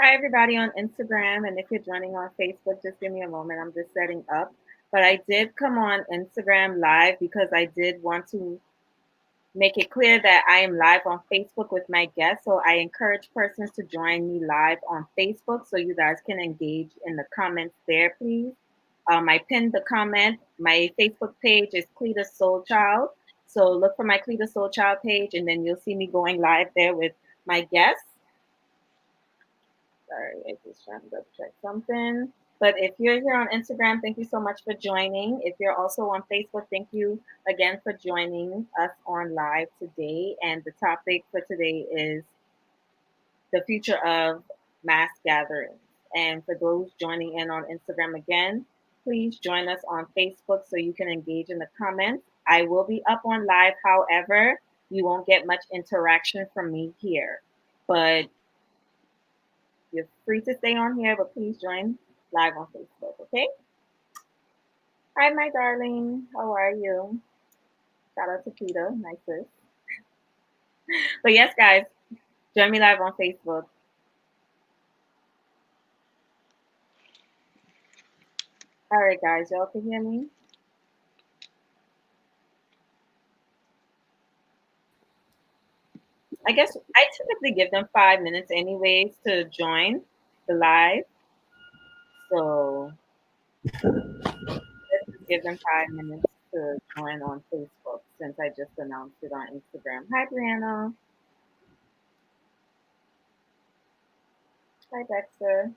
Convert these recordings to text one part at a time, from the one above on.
Hi, everybody on Instagram. And if you're joining on Facebook, just give me a moment. I'm just setting up. But I did come on Instagram live because I did want to make it clear that I am live on Facebook with my guests. So I encourage persons to join me live on Facebook so you guys can engage in the comments there, please. I pinned the comment. My Facebook page is Cleta Soul Child. So look for my Cleta Soul Child page, and then you'll see me going live there with my guests. Sorry, I just trying to double check something. But if you're here on Instagram, thank you so much for joining. If you're also on Facebook, thank you again for joining us on live today. And the topic for today is the future of mass gatherings. And for those joining in on Instagram again, please join us on Facebook so you can engage in the comments. I will be up on live. However, you won't get much interaction from me here. But you're free to stay on here, but please join live on Facebook, okay? Hi, my darling. How are you? Shout out to Peter. Nice sis. But yes, guys, join me live on Facebook. All right, guys, y'all can hear me? I guess I typically give them 5 minutes anyways to join the live. So let's just give them 5 minutes to join on Facebook since I just announced it on Instagram. Hi, Brianna. Hi, Dexter.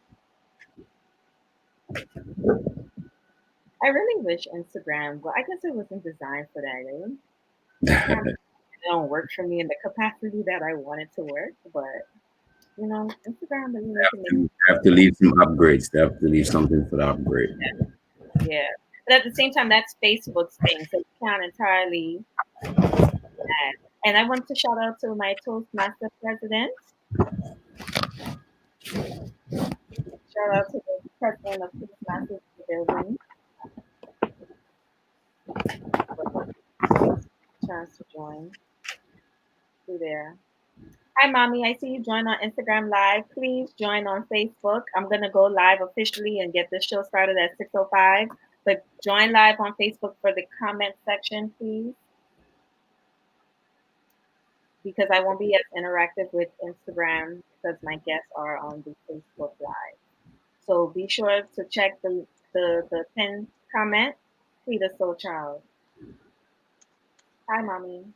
I really wish Instagram, but I guess it wasn't designed for that, eh? It don't work for me in the capacity that I want it to work, but Instagram doesn't make it make Have to leave some upgrades. They have to leave something for the upgrade. sense. Yeah. But at the same time, that's Facebook's thing, so you can't entirely that. And I want to shout out to my Toastmaster president. Shout out to the president of Toastmasters in the building. Chance to join. See there. Hi, mommy. I see you join on Instagram Live. Please join on Facebook. I'm gonna go live officially and get this show started at 6:05. But join live on Facebook for the comment section, please, because I won't be as interactive with Instagram because my guests are on the Facebook Live. So be sure to check the pinned comment. Please, the soul child. Hi, mommy.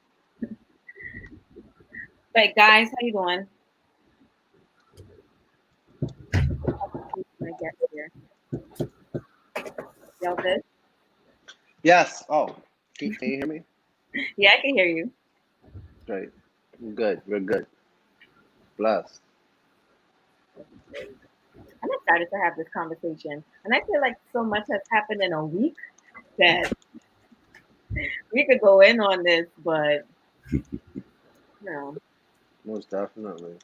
But guys, how you doing? My guest here. Y'all good? Yes. Oh, can you hear me? Yeah, I can hear you. Great. I'm good. We're good. Blessed. I'm excited to have this conversation. And I feel like so much has happened in a week that we could go in on this, but you know, Most definitely.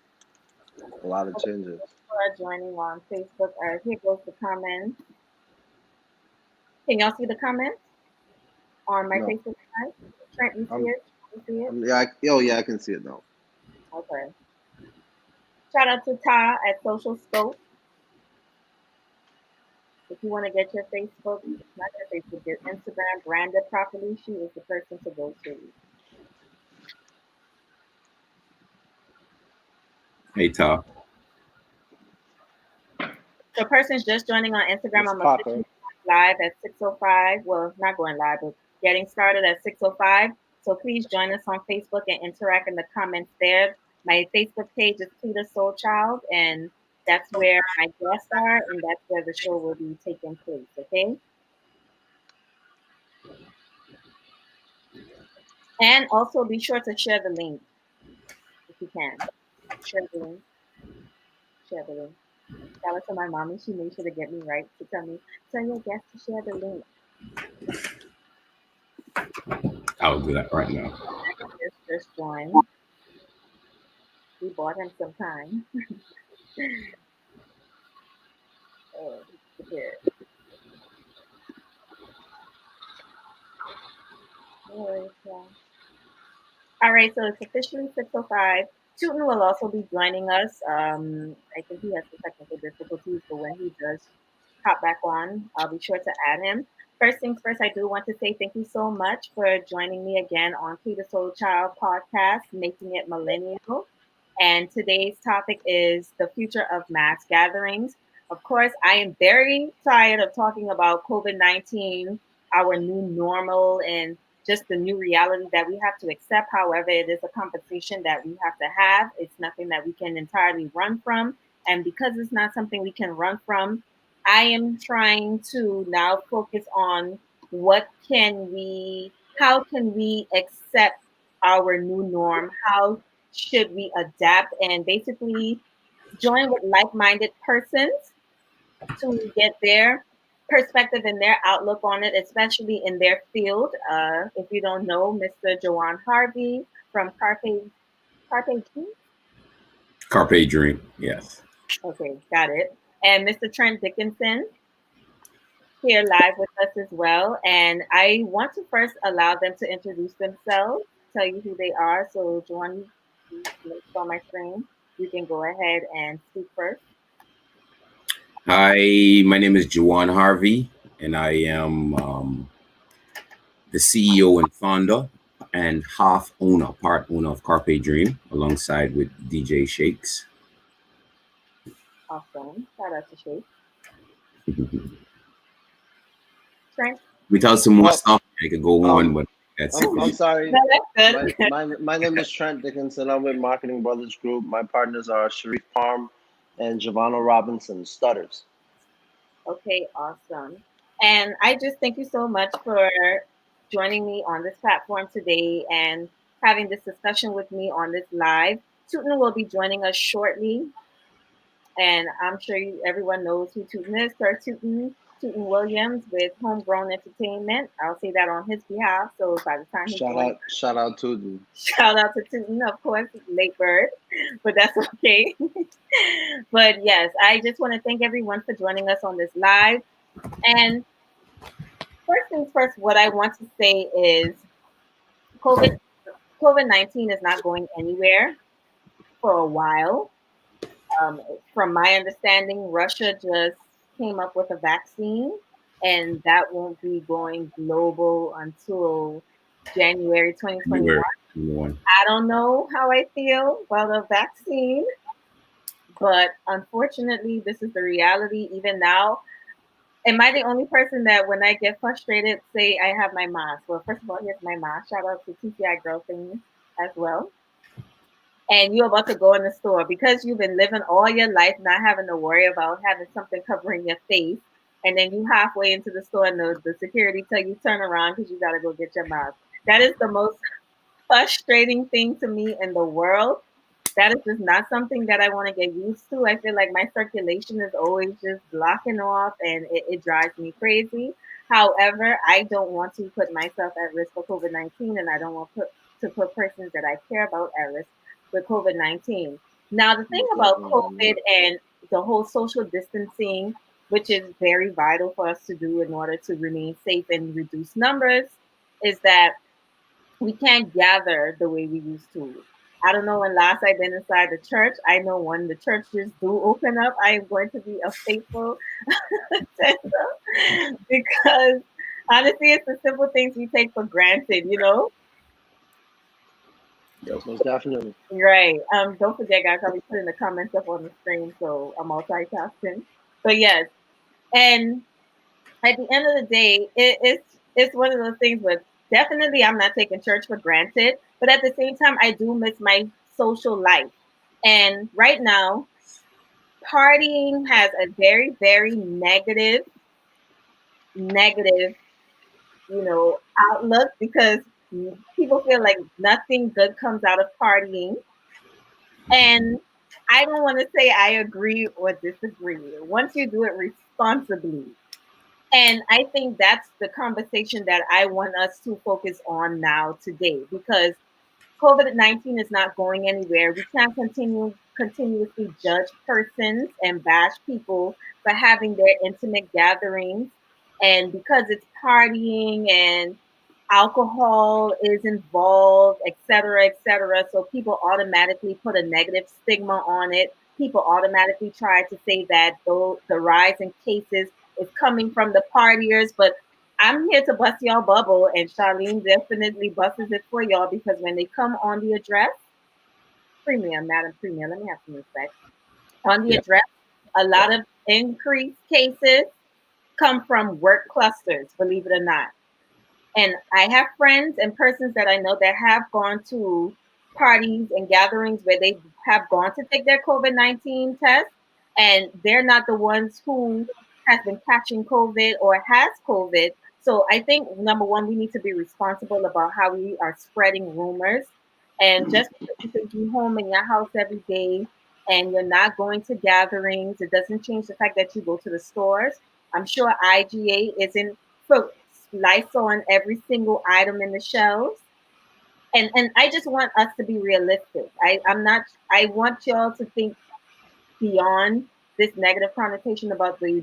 A lot of changes. people are joining on Facebook. All right, here goes the comments. Can y'all see the comments on my No. Facebook page? Trent, you see I'm. it? You see it? Oh yeah, I can see it now. Okay. Shout out to Ty at Social Scope. If you want to get your Facebook, not your Facebook, your Instagram branded properly, she is the person to go to. Hey, Top. So persons just joining on Instagram, It's I'm officially Parker. live at 6:05. Well, not going live, but getting started at 6:05. So please join us on Facebook and interact in the comments there. My Facebook page is Cleta Soul Child, and that's where my guests are, and that's where the show will be taking place. Okay. And also be sure to share the link if you can. Share the link. Share the link. Shout out to my mommy. She made sure to get me right to tell me, tell your guests to share the link. I'll do that right now. Just join. We bought him some time. Oh, he's prepared. No worries, yeah. All right, so it's officially 6:05. Tueton will also be joining us. I think he has some technical difficulties, but when he does hop back on, I'll be sure to add him. First things first, I do want to say thank you so much for joining me again on Cleta Soul Child podcast, Making It Millennial. And today's topic is the future of mass gatherings. Of course, I am very tired of talking about COVID 19, our new normal, and just the new reality that we have to accept. However, it is a conversation that we have to have. It's nothing that we can entirely run from. And because it's not something we can run from, I am trying to now focus on how can we accept our new norm? How should we adapt and basically join with like-minded persons to get their perspective and their outlook on it, especially in their field. If you don't know, Mr. Jajuan Harvey from Carpe Diem. Carpe Dream. Yes. Okay, got it. And Mr. Trent Dickenson here live with us as well. And I want to first allow them to introduce themselves, tell you who they are. So, Jajuan, you on my screen. You can go ahead and speak first. Hi, my name is Jajuan Harvey, and I am the CEO and founder and part owner of Carpe Dream, alongside with DJ Shakes. Awesome. Shout out to Shay. Trent. Without some more Well, stuff, I could go on, um, but that's I'm, it. I'm sorry. No, that's good. My name is Trent Dickenson. I'm with Marketing Brothers Group. My partners are Sharif Parm and Giovanna Robinson, Stutters. Okay, awesome. And I just thank you so much for joining me on this platform today and having this discussion with me on this live. Tueton will be joining us shortly, and I'm sure everyone knows who Tueton is. Sir Tueton Williams with Homegrown Entertainment. I'll say that on his behalf. So by the time he joins, Shout out to the shout out to Tueton, of course, late bird, but that's okay. But yes, I just want to thank everyone for joining us on this live. And first things first, what I want to say is COVID COVID 19 is not going anywhere for a while. From my understanding, Russia just came up with a vaccine, and that won't be going global until January 2021. Anywhere, anyone. I don't know how I feel about a vaccine, but unfortunately, this is the reality. Even now, am I the only person that when I get frustrated, say I have my mask? Well, first of all, here's my mask. Shout out to TCI Girl Things as well. And you're about to go in the store because you've been living all your life not having to worry about having something covering your face. And then you halfway into the store and the security tell you turn around because you got to go get your mask. That is the most frustrating thing to me in the world. That is just not something that I want to get used to. I feel like my circulation is always just blocking off and it drives me crazy. However, I don't want to put myself at risk for COVID 19 and I don't want to put persons that I care about at risk with COVID 19. Now, the thing most about definitely. COVID and the whole social distancing, which is very vital for us to do in order to remain safe and reduce numbers, is that we can't gather the way we used to. I don't know when last I've been inside the church. I know when the churches do open up, I am going to be a faithful attender because honestly, it's the simple things we take for granted, you know? Yep. Most definitely. Right. Don't forget, guys, I'll be putting the comments up on the screen, so I'm multitasking. But yes, and at the end of the day, it's one of those things where definitely I'm not taking church for granted, but at the same time, I do miss my social life. And right now, partying has a very, very negative, outlook because people feel like nothing good comes out of partying. And I don't want to say I agree or disagree. Once you do it responsibly, and I think that's the conversation that I want us to focus on now today because COVID 19 is not going anywhere. We can't continuously judge persons and bash people for having their intimate gatherings. And because it's partying and alcohol is involved, et cetera, et cetera. So people automatically put a negative stigma on it. People automatically try to say that though the rise in cases is coming from the partiers, but I'm here to bust y'all bubble, and Charlene definitely busts it for y'all because when they come on the address, premium, Madam Premium, let me have some respect. On the Yeah. address, a lot of increased cases come from work clusters, believe it or not. And I have friends and persons that I know that have gone to parties and gatherings where they have gone to take their COVID-19 test, and they're not the ones who has been catching COVID or has COVID. So I think number one, we need to be responsible about how we are spreading rumors. And just because you can be home in your house every day and you're not going to gatherings, it doesn't change the fact that you go to the stores. I'm sure IGA isn't for Lysol on every single item in the shelves. And I just want us to be realistic. I'm not I want y'all to think beyond this negative connotation about the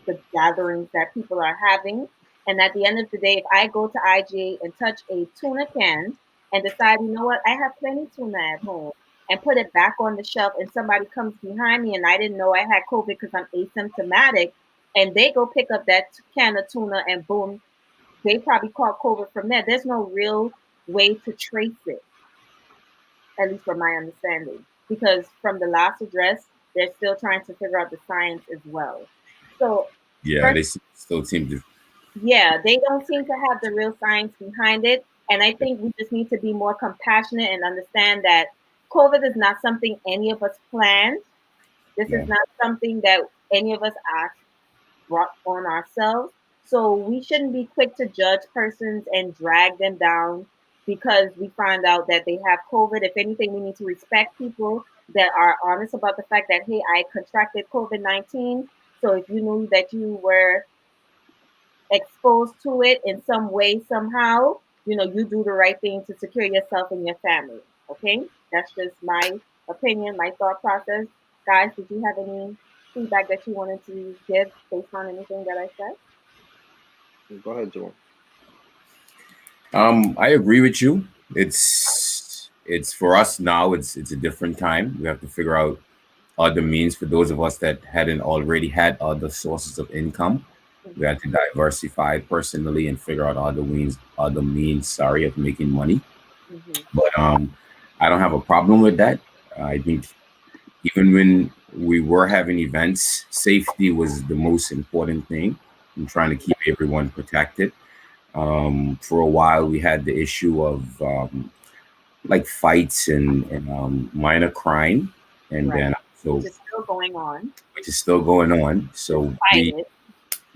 the gatherings that people are having. And at the end of the day, if I go to IGA and touch a tuna can and decide, you know what, I have plenty tuna at home and put it back on the shelf and somebody comes behind me and I didn't know I had COVID because I'm asymptomatic and they go pick up that can of tuna and boom, they probably caught COVID from there. There's no real way to trace it, at least from my understanding, because from the last address, they're still trying to figure out the science as well. So, Yeah, first, they still seem to. yeah, they don't seem to have the real science behind it. And I think we just need to be more compassionate and understand that COVID is not something any of us planned. This is Yeah. not something that any of us asked brought on ourselves. So we shouldn't be quick to judge persons and drag them down because we find out that they have COVID. If anything, we need to respect people that are honest about the fact that, hey, I contracted COVID-19. So if you knew that you were exposed to it in some way, somehow, you do the right thing to secure yourself and your family. Okay? That's just my opinion, my thought process. Guys, did you have any feedback that you wanted to give based on anything that I said? Go ahead, Joel. I agree with you. It's for us now. It's a different time. We have to figure out other means for those of us that hadn't already had other sources of income. We Mm-hmm. had to diversify personally and figure out other means, sorry, of making money. Mm-hmm. But I don't have a problem with that. I think even when we were having events, safety was the most important thing. I'm trying to keep everyone protected. For a while, we had the issue of like fights and minor crime, and Right. then Which so is still going on which is still going on. So despite we it.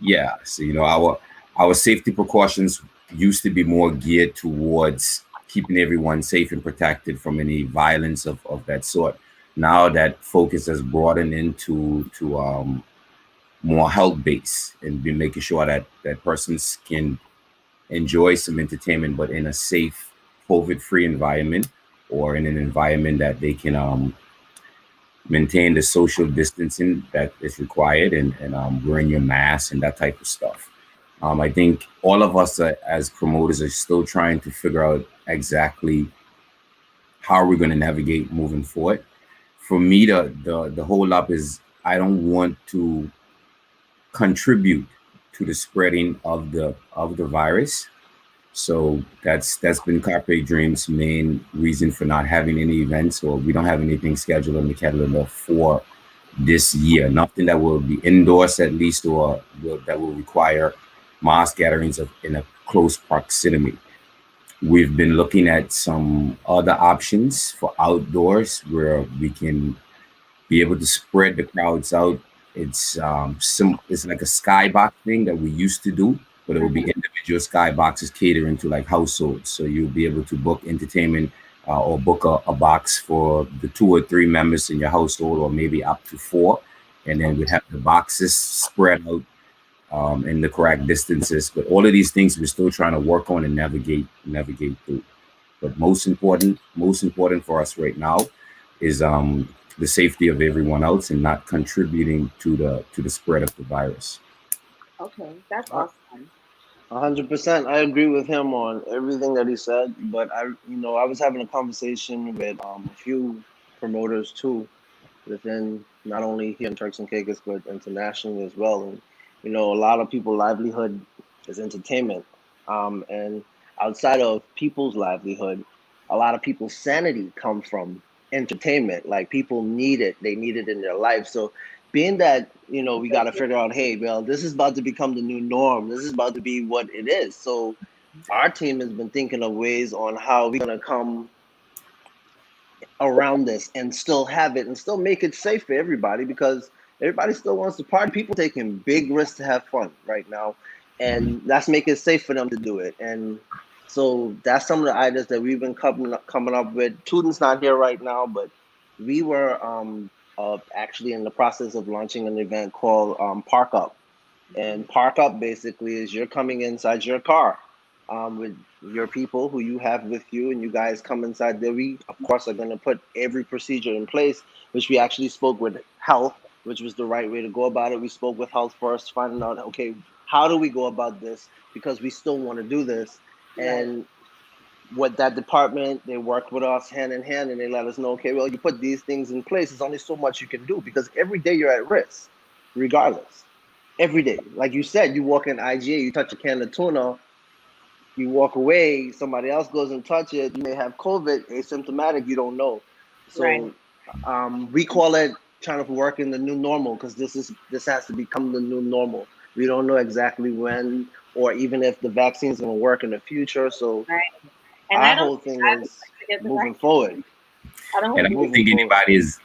Yeah, so our safety precautions used to be more geared towards keeping everyone safe and protected from any violence of that sort. Now that focus has broadened into to more health based and be making sure that persons can enjoy some entertainment, but in a safe, COVID free environment or in an environment that they can maintain the social distancing that is required and wearing your mask and that type of stuff. I think all of us as promoters are still trying to figure out exactly how we're going to navigate moving forward. For me, the whole up is I don't want to contribute to the spreading of the virus. So that's been Carpe Dream's main reason for not having any events, or we don't have anything scheduled on the calendar for this year. Nothing that will be indoors at least, or that will require mass gatherings in a close proximity. We've been looking at some other options for outdoors where we can be able to spread the crowds out. It's like a skybox thing that we used to do, but it will be Mhm. individual skyboxes catering to like households. So you'll be able to book entertainment or book a box for the 2 or 3 members in your household, or maybe up to 4, and then we'd have the boxes spread out in the correct distances. But all of these things we're still trying to work on and navigate through. But most important for us right now is the safety of everyone else and not contributing to the spread of the virus. Okay, that's I, awesome. 100%. I agree with him on everything that he said. But I was having a conversation with a few promoters too, within not only here in Turks and Caicos but internationally as well. And a lot of people' livelihood is entertainment, and outside of people's livelihood, a lot of people's sanity come from entertainment. Like people need it; they need it in their life. So, being that we got to figure out, hey, well, this is about to become the new norm. This is about to be what it is. So, our team has been thinking of ways on how we're gonna come around this and still have it and still make it safe for everybody, because everybody still wants to party. People taking big risks to have fun right now, and let's make it safe for them to do it. And so that's some of the ideas that we've been coming up with. Tueton's not here right now, but we were actually in the process of launching an event called Park Up. And Park Up basically is you're coming inside your car with your people who you have with you, and you guys come inside there. We, of course, are going to put every procedure in place, which we actually spoke with health, which was the right way to go about it. We spoke with health first, finding out, okay, how do we go about this? Because we still want to do this. Right. And what that department, they worked with us hand in hand, and they let us know, okay, well, you put these things in place. There's only so much you can do, because every day you're at risk, regardless. Every day, like you said, you walk in IGA, you touch a can of tuna, you walk away, somebody else goes and touch it, you may have COVID, asymptomatic, you don't know. Right. So we call it trying to work in the new normal, because this has to become the new normal. We don't know exactly when or even if the vaccine's going to work in the future. So Right. And our whole thing I would is like to get the moving vaccine. forward. I don't And I believe don't Moving think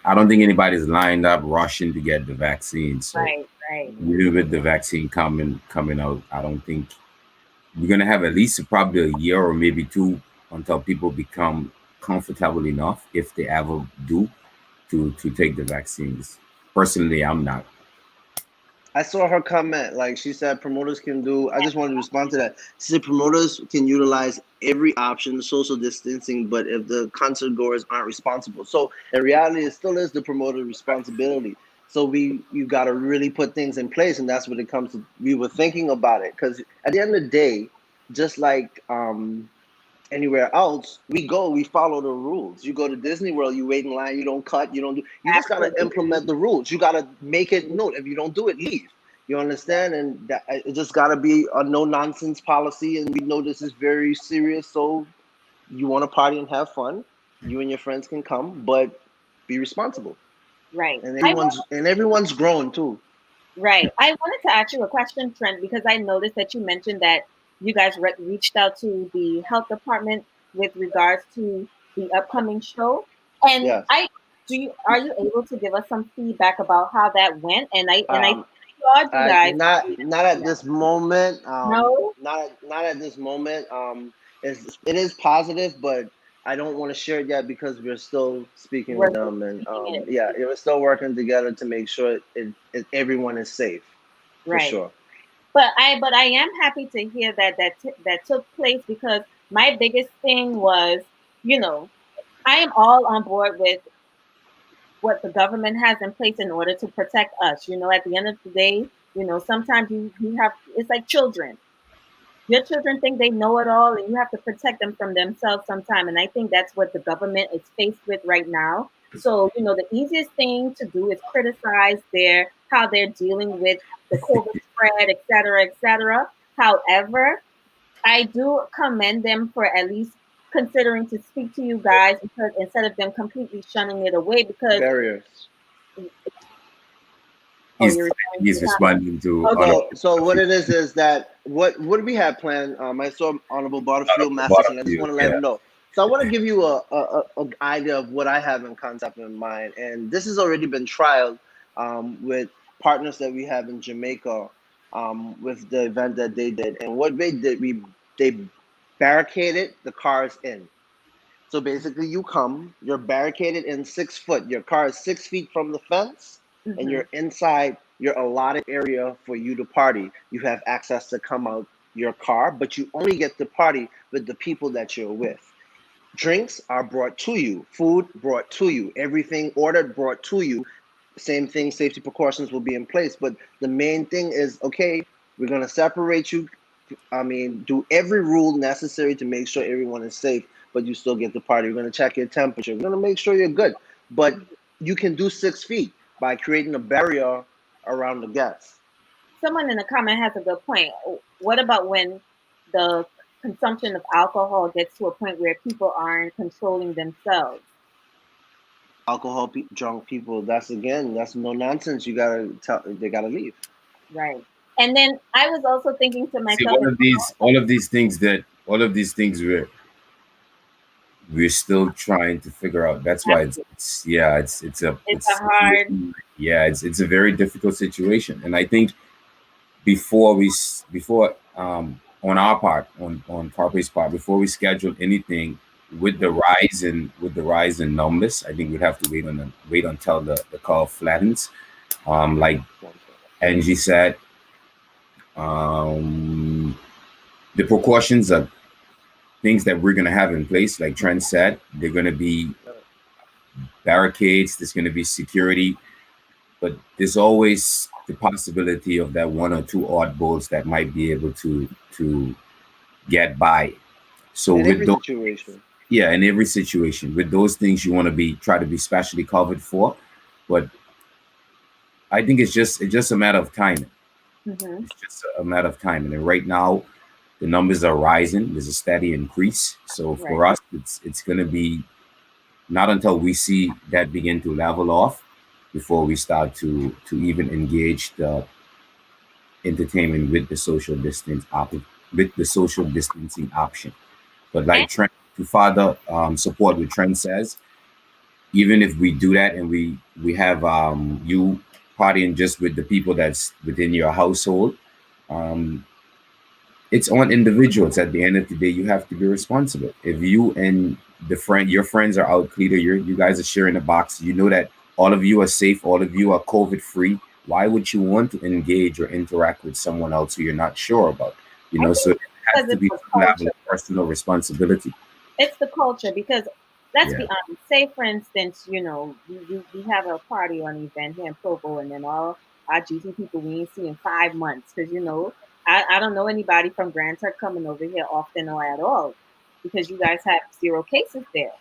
forward. anybody's lined up rushing to get the vaccine. So right, right, even with the vaccine coming out, I don't think we're gonna have at least probably a year or maybe two until people become comfortable enough, if they ever do, to take the vaccines. Personally, I'm not. I saw her comment. Like she said, promoters can do. I just wanted to respond to that. She said promoters can utilize every option, social distancing, but if the concert goers aren't responsible, so in reality, it still is the promoter's responsibility. So you got to really put things in place, and that's what it comes to. We were thinking about it, because at the end of the day, just like anywhere else, we follow the rules. You go to Disney World, you wait in line, you don't cut, you don't do. You just gotta absolutely. implement the rules. You gotta make it known. If you don't do it, leave. You understand? And that, it just gotta be a no nonsense policy. And we know this is very serious. So you want to party and have fun, you and your friends can come, but be responsible. Right. And I want everyone's grown too. right. I wanted to ask you a question, Trent, because I noticed that you mentioned that you guys reached out to the health department with regards to the upcoming show, and Yes. I do. Are you able to give us some feedback about how that went? And I Um, applaud you guys for not at doing that. this moment. No. Not at this moment. It is positive, but I don't want to share it yet, because we're still speaking We're with them, and speaking it. yeah, we're still working together to make sure everyone is safe, for Right. sure. But I am happy to hear that took place, because my biggest thing was, you know, I am all on board with what the government has in place in order to protect us. At the end of the day, sometimes you have, it's like children. Your children think they know it all, and you have to protect them from themselves sometime. And I think that's what the government is faced with right now. So, the easiest thing to do is criticize how they're dealing with the COVID spread, et cetera, et cetera. However, I do commend them for at least considering to speak to you guys, because instead of them completely shunning it away, because Barriers. oh, He's you're referring to he's the comment. responding to Okay. So what it is that what do we have planned? I saw Honorable Butterfield Masterson. I just Honorable. want to let Yeah. him know. So I want to give you a idea of what I have in concept in mind, and this has already been trialed with partners that we have in Jamaica, with the event that they did. And what they did, they barricaded the cars in. So basically, you come, you're barricaded in 6 foot. Your car is 6 feet from the fence, and Hmm. you're inside your allotted area for you to party. You have access to come out your car, but you only get to party with the people that you're with. Drinks are brought to you, food brought to you, everything ordered brought to you. Same thing, safety precautions will be in place. But the main thing is, okay, we're going to separate you do every rule necessary to make sure everyone is safe, but you still get to party. We're going to check your temperature. We're going to make sure you're good. But you can do 6 feet by creating a barrier around the guests. Someone in the comment has a good point. What about when the consumption of alcohol gets to a point where people aren't controlling themselves? Alcohol drunk people, that's no nonsense. They gotta leave. Right. And then I was also thinking to See, myself, all of these things we're still trying to figure out. That's why it's a hard. it's a very difficult situation. And I think before on our part, on Carpe's part, before we schedule anything with the rise in numbers, I think we'd have to wait until the curve flattens. Like Angie said, the precautions are things that we're going to have in place. Like Trent said, they're going to be barricades, there's going to be security, but there's always the possibility of that one or two oddballs that might be able to get by. So in with every those, situation. yeah, in every situation, with those things, you want to try to be specially covered for, but I think it's just a matter of timing. Mm-hmm. It's just a matter of timing, and right now the numbers are rising. There's a steady increase. So for us, it's going to be not until we see that begin to level off before we start to even engage the entertainment with the social distancing option. But like Trent, to further support what Trent says, even if we do that and we have you partying just with the people that's within your household, it's on individuals. At the end of the day, you have to be responsible. If you and your friends are out, Cleta, you guys are sharing a box, you know that all of you are safe, all of you are COVID free. Why would you want to engage or interact with someone else who you're not sure about? So it has to be some level of personal responsibility. It's the culture, because let's be honest. Say, for instance, we have a party or an event here in Provo, and then all our GT people we ain't seen in 5 months, because I don't know anybody from Grand Turk coming over here often or at all, because you guys have 0 cases there.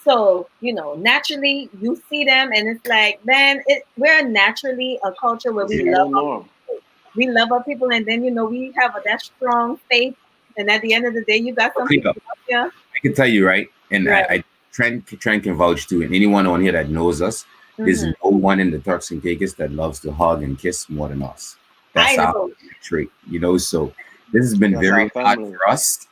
So, naturally you see them and it's like, man, we're naturally a culture where we love our people, and then we have that strong faith, and at the end of the day you got some people here. I can tell you, right? And I Trent can vouch too, and anyone on here that knows us, there's no one in the Turks and Caicos that loves to hug and kiss more than us. That's our trait, so this has been very hard for us,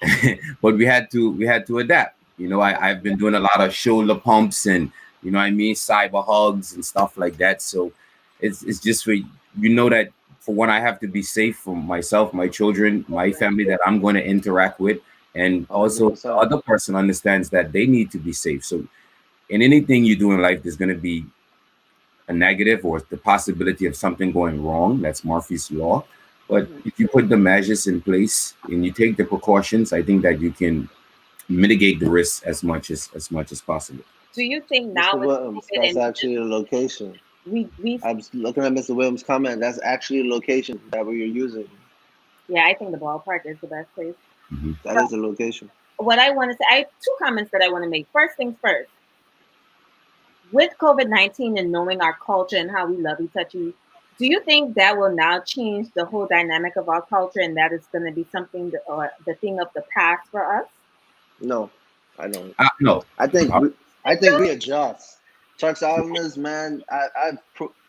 but we had to adapt. I've been doing a lot of shoulder pumps and cyber hugs and stuff like that. So it's just for that for one, I have to be safe for myself, my children, my family that I'm going to interact with, and also the other person understands that they need to be safe. So in anything you do in life, there's going to be a negative or the possibility of something going wrong. That's Murphy's law. But if you put the measures in place and you take the precautions, I think that you can mitigate the risks as much as possible. Do you think now Mr. Williams, that's actually a location? I'm looking at Mr. Williams' comment. That's actually a location that we're using. Yeah, I think the ballpark is the best place. Mm-hmm. That is a location. What I want to say, I have 2 comments that I want to make. First things first. With COVID-19 and knowing our culture and how we love each other, do you think that will now change the whole dynamic of our culture, and that is going to be something or the thing of the past for us? No, I don't. No, I think we adjust. Turks Islanders, man,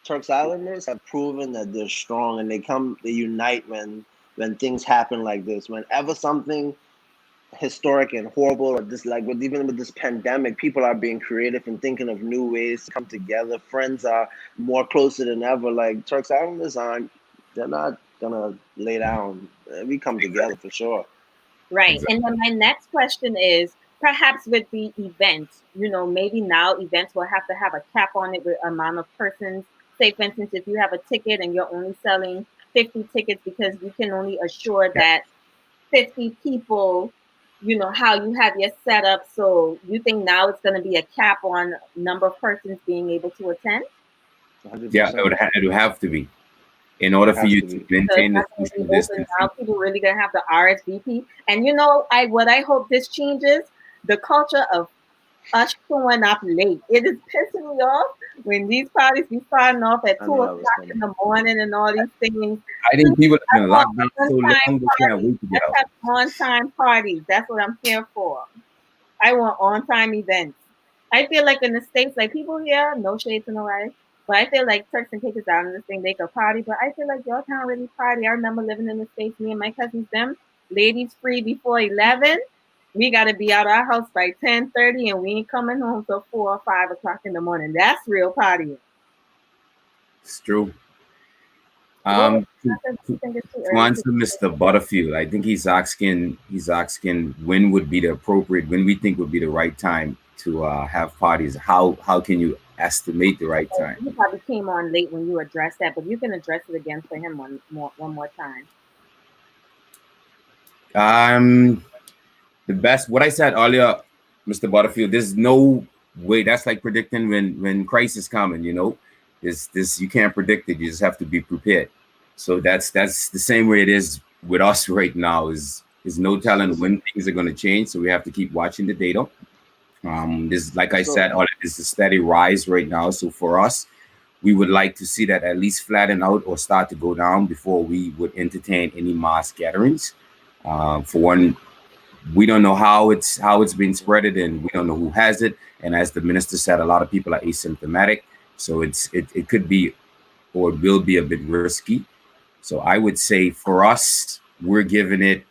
Turks Islanders have proven that they're strong and they unite when things happen like this. Whenever something historic and horrible, or just like even with this pandemic, people are being creative and thinking of new ways to come together. Friends are more closer than ever. Like Turks Islanders they're not gonna lay down. We come together for sure. Right. Exactly. And then my next question is, perhaps with the events, maybe now events will have to have a cap on it with amount of persons. Say, for instance, if you have a ticket and you're only selling 50 tickets because you can only assure that 50 people, how you have your setup. So you think now it's going to be a cap on number of persons being able to attend? 100%. Yeah, it would have to be. in order for Has you to to be. So it's maintain the not going to be social open now. distancing. People really going to have the RSVP. And you know, what I hope this changes the culture of us showing up late. It is pissing me off when these parties be starting off at I two know that was o'clock in coming. the morning and all these things. I think people have I been want locked down so on-time long they can't parties. wait to get Let's out. have on-time parties. That's what I'm here for. I want on-time events. I feel like in the States, like people here, no shade to nobody, but I feel like Turks and Caicos down in this thing, they could party, but I feel like y'all can't really party. I remember living in the States, me and my cousins, them, ladies free before 11. We got to be out of our house by 10:30, and we ain't coming home till 4 or 5 o'clock in the morning. That's real partying. It's true. What was To, you think it's too to early to answer Mr. Butterfield, I think he's asking when would be the appropriate, when we think would be the right time to have parties. How can you estimate the right time? you probably came on late when you addressed that, but you can address it again for him one more time. Um, the best, what I said earlier, Mr. Butterfield, there's no way. That's like predicting when crisis coming. This you can't predict it. You just have to be prepared. So that's the same way it is with us right now. Is no telling when things are going to change. So we have to keep watching the data. This, like I So said, all is a steady rise right now. So for us, we would like to see that at least flatten out or start to go down before we would entertain any mass gatherings. For one, we don't know how it's been spreaded, and we don't know who has it. And as the minister said, a lot of people are asymptomatic, so it could be or it will be a bit risky. So I would say for us, we're giving it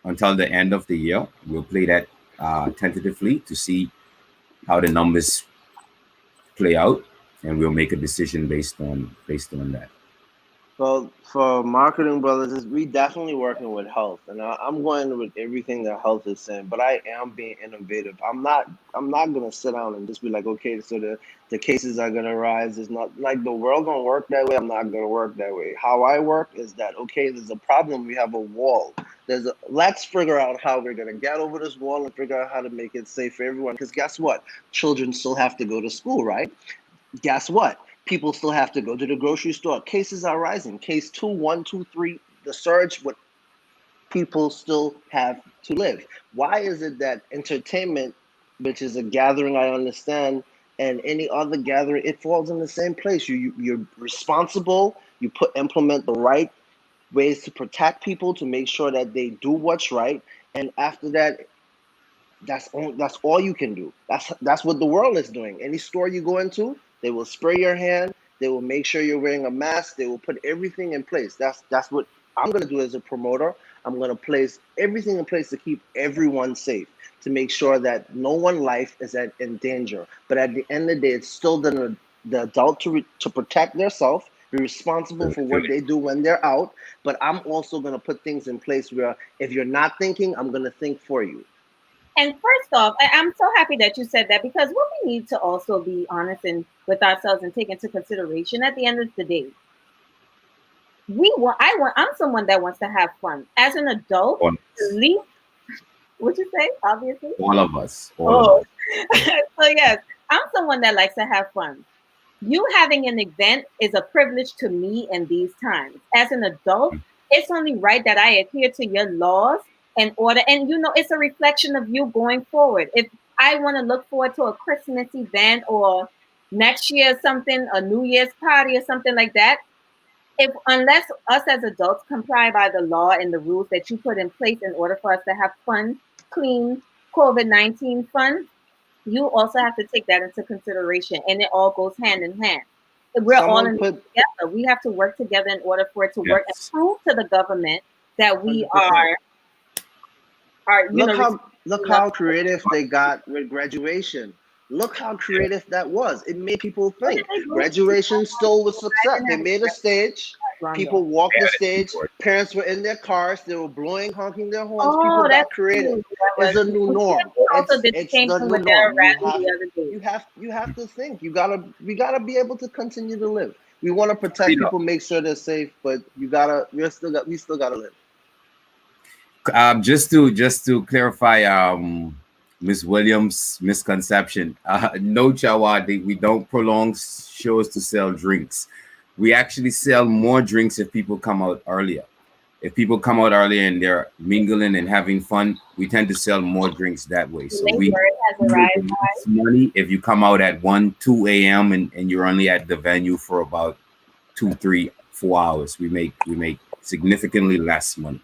until the end of the year. We'll play that tentatively to see how the numbers play out, and we'll make a decision based on that. Well, for marketing brothers, we definitely working with health, and I'm going with everything that health is saying. But I am being innovative. I'm not gonna sit down and just be like, okay, so the cases are gonna rise. It's not like the world gonna work that way. I'm not gonna work that way. How I work is that okay, there's a problem. We have a wall. Let's figure out how we're gonna get over this wall and figure out how to make it safe for everyone. Because guess what? Children still have to go to school, right? Guess what? People still have to go to the grocery store. Cases are rising. Case 2, 1, 2, 3, the surge, what people still have to live. Why is it that entertainment, which is a gathering I understand, and any other gathering, it falls in the same place? You're responsible, you implement the right ways to protect people, to make sure that they do what's right. And after that, that's all you can do. That's what the world is doing. Any store you go into, they will spray your hand. They will make sure you're wearing a mask. They will put everything in place. That's what I'm gonna do as a promoter. I'm gonna place everything in place to keep everyone safe, to make sure that no one life is in danger. But at the end of the day, it's still the adult to protect themselves, be responsible for what they do when they're out. But I'm also gonna put things in place where if you're not thinking, I'm gonna think for you. And first off, I'm so happy that you said that, because what we need to also be honest and with ourselves and take into consideration at the end of the day, I'm someone that wants to have fun. As an adult, All, the least, what you say, obviously? all of us, all of Oh, us. so yes, I'm someone that likes to have fun. You having an event is a privilege to me in these times. As an adult, it's only right that I adhere to your laws and order. And it's a reflection of you going forward. If I want to look forward to a Christmas event or next year something, a New Year's party or something like that, if unless us as adults comply by the law and the rules that you put in place in order for us to have fun, clean, COVID-19 fun, you also have to take that into consideration, and it all goes hand in hand. We're all Someone in this put together. We have to work together in order for it to work and Yes. prove to the government that we 100%. are Look how respecting us. creative they got with graduation. Look how creative that was. It made people What did think. they do? Graduation still was I success. didn't They have made a stage. a Rondo. People walked the Yeah, that's stage. important. Parents were in their cars. They were blowing, honking their horns. Oh, People that's got creative. true. That It's was. a new norm. They also It's did the it's same the thing new with their norm. rally the other day. You have to think. We gotta be able to continue to live. We want to protect You know, people, make sure they're safe, but we still gotta live. just to clarify, Miss Williams' misconception. No, Chawa, we don't prolong shows to sell drinks. We actually sell more drinks if people come out earlier. If people come out earlier and they're mingling and having fun, we tend to sell more drinks that way. The So late we bird has make arrived. less money if you come out at 1, 2 a.m. And you're only at the venue for about 2, 3, 4 hours. We make significantly less money.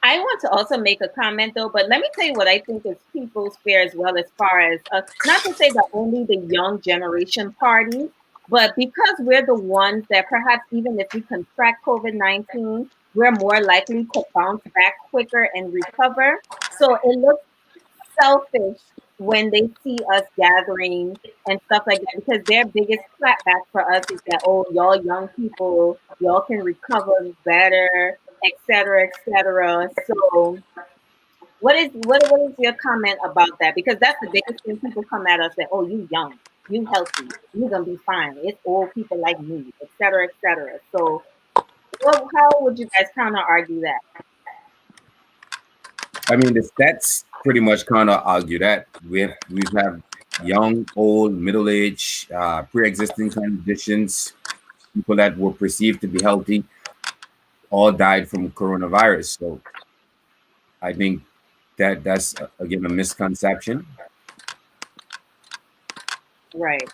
I want to also make a comment though, but let me tell you what I think is people's fear as well, as far as not to say that only the young generation parties, but because we're the ones that perhaps even if we contract COVID-19, we're more likely to bounce back quicker and recover. So it looks selfish when they see us gathering and stuff like that, because their biggest clapback for us is that, oh, y'all young people, y'all can recover better, et cetera, et cetera. So what is your comment about that? Because that's the biggest thing. People come at us that, oh, you young, you healthy, you gonna be fine. It's old people like me, et cetera, et cetera. So how would you guys counter argue that? I mean, the stats pretty much kind of argue that we've had young, old, middle age, pre-existing conditions, people that were perceived to be healthy, all died from coronavirus. So I think that's again a misconception. Right.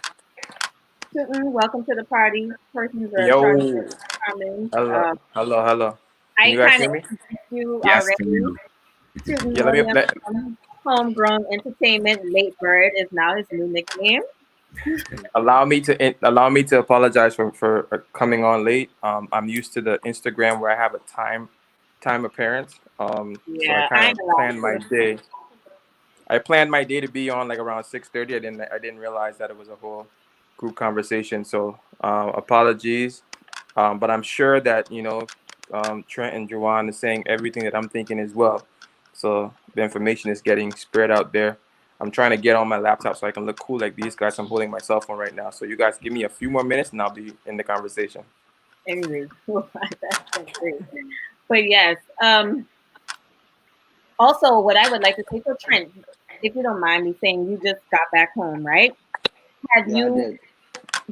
Tueton, welcome to the party. Persons are trying to Yo, come in. hello, hello, hello. Can I you guys kind hear of me? introduced you Yes, already. Tueton Yeah, let me Williams from Homegrown Entertainment. Late Bird is now his new nickname. allow me to apologize for coming on late. I'm used to the Instagram where I have a time appearance. So I Yeah, kind I of ain't allowed planned my to. day. I planned my day to be on like around 6:30. I didn't realize that it was a whole group conversation. So apologies. But I'm sure that Trent and Jajuan is saying everything that I'm thinking as well. So the information is getting spread out there. I'm trying to get on my laptop so I can look cool like these guys. I'm holding my cell phone right now. So you guys give me a few more minutes and I'll be in the conversation. Anyway, that's so great. But yes, also what I would like to say, so Trent, if you don't mind me saying, you just got back home, right? Have Yeah, I you did.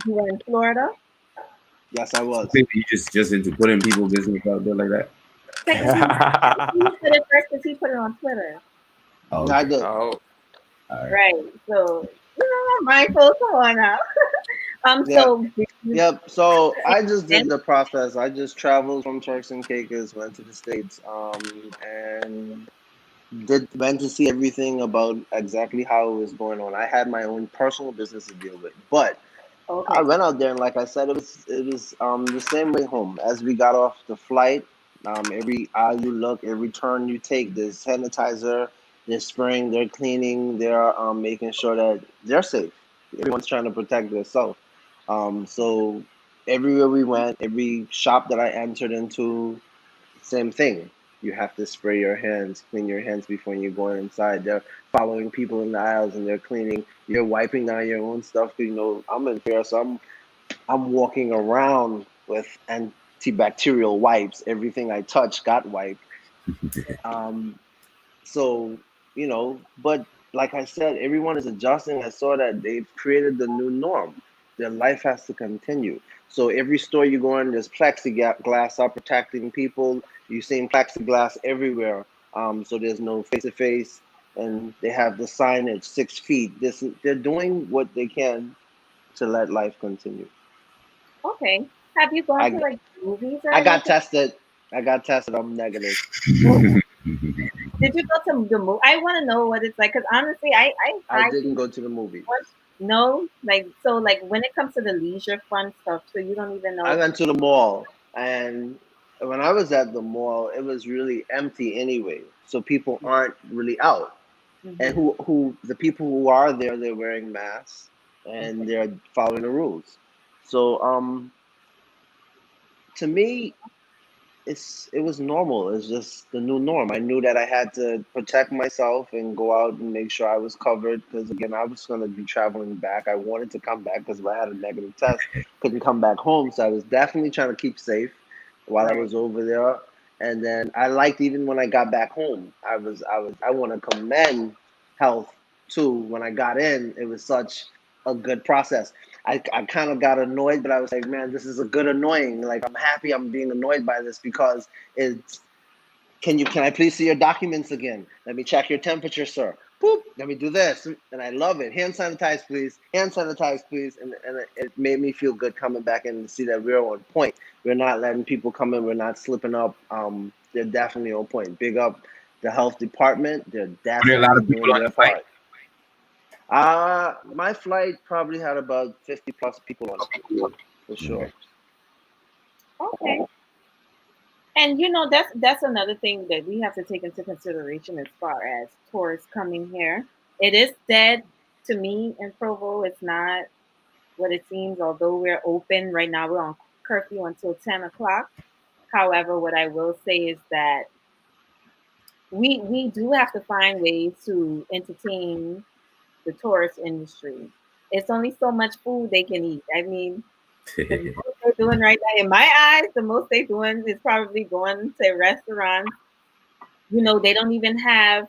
you were in Florida? Yes, I was. maybe you just into putting people business out there like that. He put it first because he put it on Twitter. Oh, Yeah, I okay, did. Oh, all right. Right. So, I'm mindful. Come on now. Yeah. So did you Yep. So I just then? did the process. I just traveled from Turks and Caicos, went to the States, and did went to see everything about exactly how it was going on. I had my own personal business to deal with, but I Okay. went out there and like I said, it was the same way home. As we got off the flight, every aisle you look, every turn you take, there's sanitizer, they're spraying, they're cleaning, they're making sure that they're safe. Everyone's trying to protect themselves. So everywhere we went, every shop that I entered into, same thing. You have to spray your hands, clean your hands before you go inside. They're following people in the aisles and they're cleaning. You're wiping down your own stuff. I'm in fear, so I'm walking around with antibacterial wipes. Everything I touch got wiped. Um, so, but like I said, everyone is adjusting. I saw that they've created the new norm. Their life has to continue. So every store you go in, there's plexiglass up protecting people. You're seeing plexiglass everywhere. So there's no face to face, and they have the signage 6 feet. They're doing what they can to let life continue. Okay. Have you gone to I like movies or I got anything? tested. I got tested. I'm negative. Did you go to the movie? I want to know what it's like because honestly, I I didn't think go to the movie. no, like so, like when it comes to the leisure fun stuff, so you don't even I know. went to the mall, and when I was at the mall, it was really empty anyway. So people aren't really out, and Hmm. who the people who are there, they're wearing masks and Okay. they're following the rules. So to me, it was normal. It's just the new norm. I knew that I had to protect myself and go out and make sure I was covered because again, I was going to be traveling back. I wanted to come back because if I had a negative test, couldn't come back home. So I was definitely trying to keep safe while I Right. was over there. And then I liked even when I got back home. I want to commend health too. When I got in, it was such a good process. I kind of got annoyed, but I was like, man, this is a good annoying. Like, I'm happy I'm being annoyed by this because it's, can I please see your documents again? Let me check your temperature, sir. Boop, let me do this. And I love it. Hand sanitize, please. Hand sanitize, please. And it made me feel good coming back in and see that we're on point. We're not letting people come in. We're not slipping up. They're definitely on point. Big up the health department. They're Were there a lot definitely of people doing on their the flight? part. My flight probably had about 50 plus people on it, for sure. Okay. And that's another thing that we have to take into consideration as far as tourists coming here. It is dead to me in Provo. It's not what it seems, although we're open right now. We're on curfew until 10 o'clock. However, what I will say is that we do have to find ways to entertain the tourist industry. It's only so much food they can eat. I mean, the most they're doing right now, in my eyes, the most they're doing is probably going to restaurants. They don't even have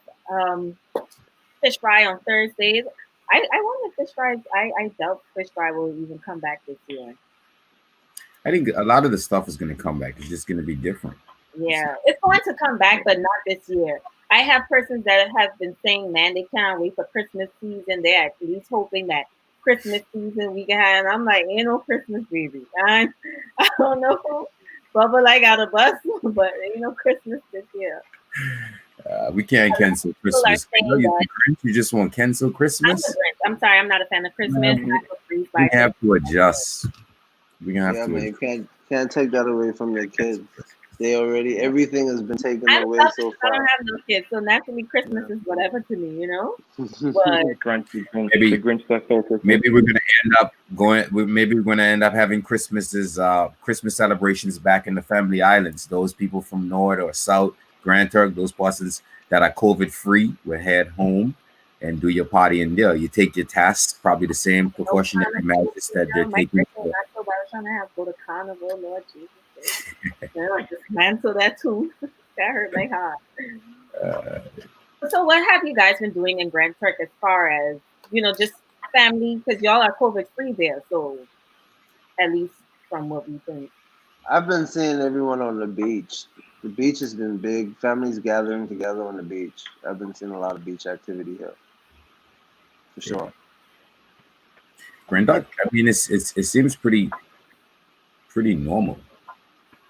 fish fry on Thursdays. I wonder if fish fries. I doubt fish fry will even come back this year. I think a lot of the stuff is going to come back. It's just going to be different. Yeah, it's going to come back, but not this year. I have persons that have been saying, man, they can't wait for Christmas season. They're at least hoping that Christmas season we can have. And I'm like, ain't no Christmas, baby. I don't know. Bubba like out of bus, but ain't no Christmas this year. We can't cancel Christmas. You just want to cancel Christmas? I'm sorry, I'm not a fan of Christmas. We have to adjust. We have to. Man, you can't take that away from your kids. They already, everything has been taken away so far. I don't have no kids, so naturally Christmas is whatever to me, But maybe we're gonna end up Maybe we're gonna end up having Christmas celebrations back in the family islands. Those people from North or South, Grand Turk, those persons that are COVID free will head home and do your party in there. You take your tasks, probably the same precautionary measures that they're taking. I was trying to have go to carnival, Lord Jesus. I dismantle that too. That hurt my heart. So what have you guys been doing in Grand Turk as far as, just family? Because y'all are COVID free there. So at least from what we think. I've been seeing everyone on the beach. The beach has been big. Families gathering together on the beach. I've been seeing a lot of beach activity here. For sure. Grand Turk, I mean, it seems pretty normal.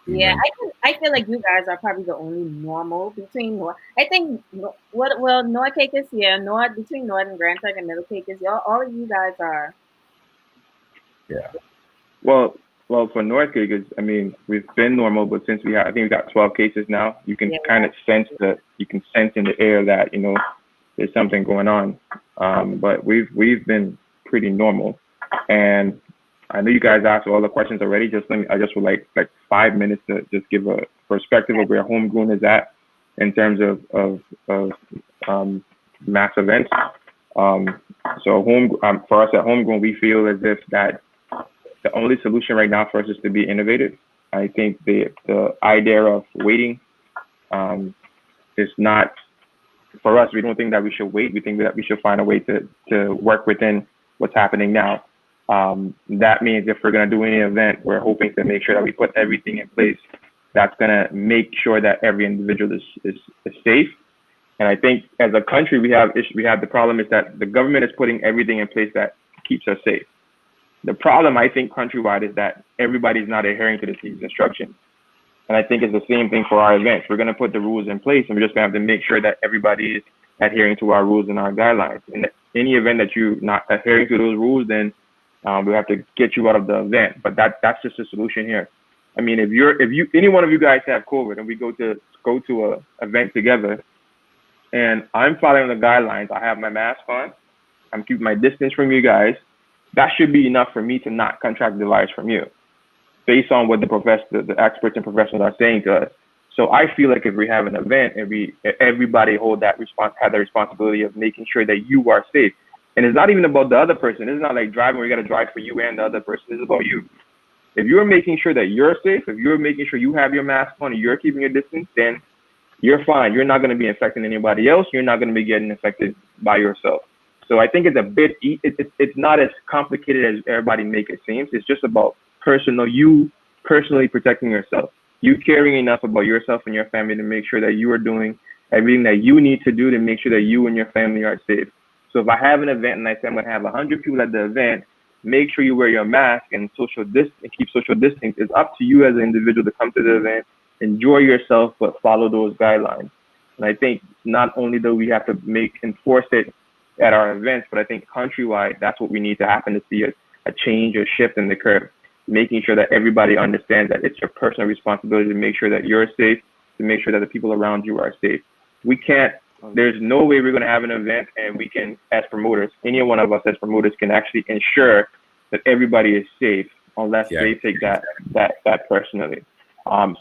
Yeah, I feel like you guys are probably the only normal between North. I think North Caicos, between North and Grand Turk and Middle Caicos, all of you guys are. Yeah. Well, for North Caicos, I mean, we've been normal, but since I think we got 12 cases now, you can kind of sense in the air that there's something going on. But we've been pretty normal, and I know you guys asked all the questions already. I just would like 5 minutes to just give a perspective of where homegrown is at in terms of mass events. So for us at homegrown, we feel as if that the only solution right now for us is to be innovative. I think the idea of waiting is not for us. We don't think that we should wait. We think that we should find a way to work within what's happening now. That means if we're going to do any event, we're hoping to make sure that we put everything in place that's going to make sure that every individual is safe. And I think as a country, we have the problem is that the government is putting everything in place that keeps us safe. The problem, I think, countrywide is that everybody's not adhering to these instructions. And I think it's the same thing for our events. We're going to put the rules in place, and we're just going to have to make sure that everybody is adhering to our rules and our guidelines. In any event that you're not adhering to those rules, then we have to get you out of the event. But that's just a solution here. I mean, if any one of you guys have COVID and we go to a event together, and I'm following the guidelines, I have my mask on, I'm keeping my distance from you guys, that should be enough for me to not contract the virus from you, based on what the experts and professionals are saying to us. So I feel like if we have an event, everybody have the responsibility of making sure that you are safe. And it's not even about the other person. It's not like driving where you got to drive for you and the other person. It's about you. If you're making sure that you're safe, if you're making sure you have your mask on and you're keeping your distance, then you're fine. You're not going to be infecting anybody else. You're not going to be getting infected by yourself. So I think it's a bit, it's not as complicated as everybody make it seems. It's just about you personally protecting yourself, you caring enough about yourself and your family to make sure that you are doing everything that you need to do to make sure that you and your family are safe. So if I have an event and I say I'm going to have 100 people at the event, make sure you wear your mask and keep social distance. It's up to you as an individual to come to the event, enjoy yourself, but follow those guidelines. And I think not only do we have to enforce it at our events, but I think countrywide, that's what we need to happen to see a change, a shift in the curve, making sure that everybody understands that it's your personal responsibility to make sure that you're safe, to make sure that the people around you are safe. There's no way we're going to have an event and we can, as promoters, any one of us as promoters can actually ensure that everybody is safe unless they take that personally.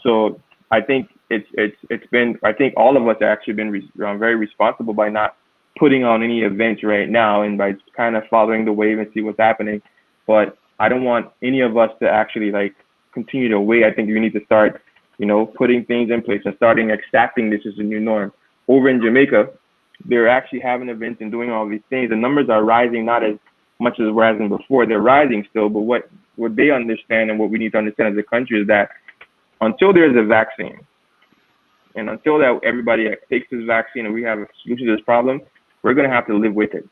So I think I think all of us have actually been very responsible by not putting on any events right now and by kind of following the wave and see what's happening. But I don't want any of us to actually continue to wait. I think we need to start, putting things in place and starting accepting this as a new norm. Over in Jamaica, they're actually having events and doing all these things. The numbers are rising, not as much as rising before. They're rising still, but what they understand and what we need to understand as a country is that until there's a vaccine and until that everybody takes this vaccine and we have a solution to this problem, we're going to have to live with it.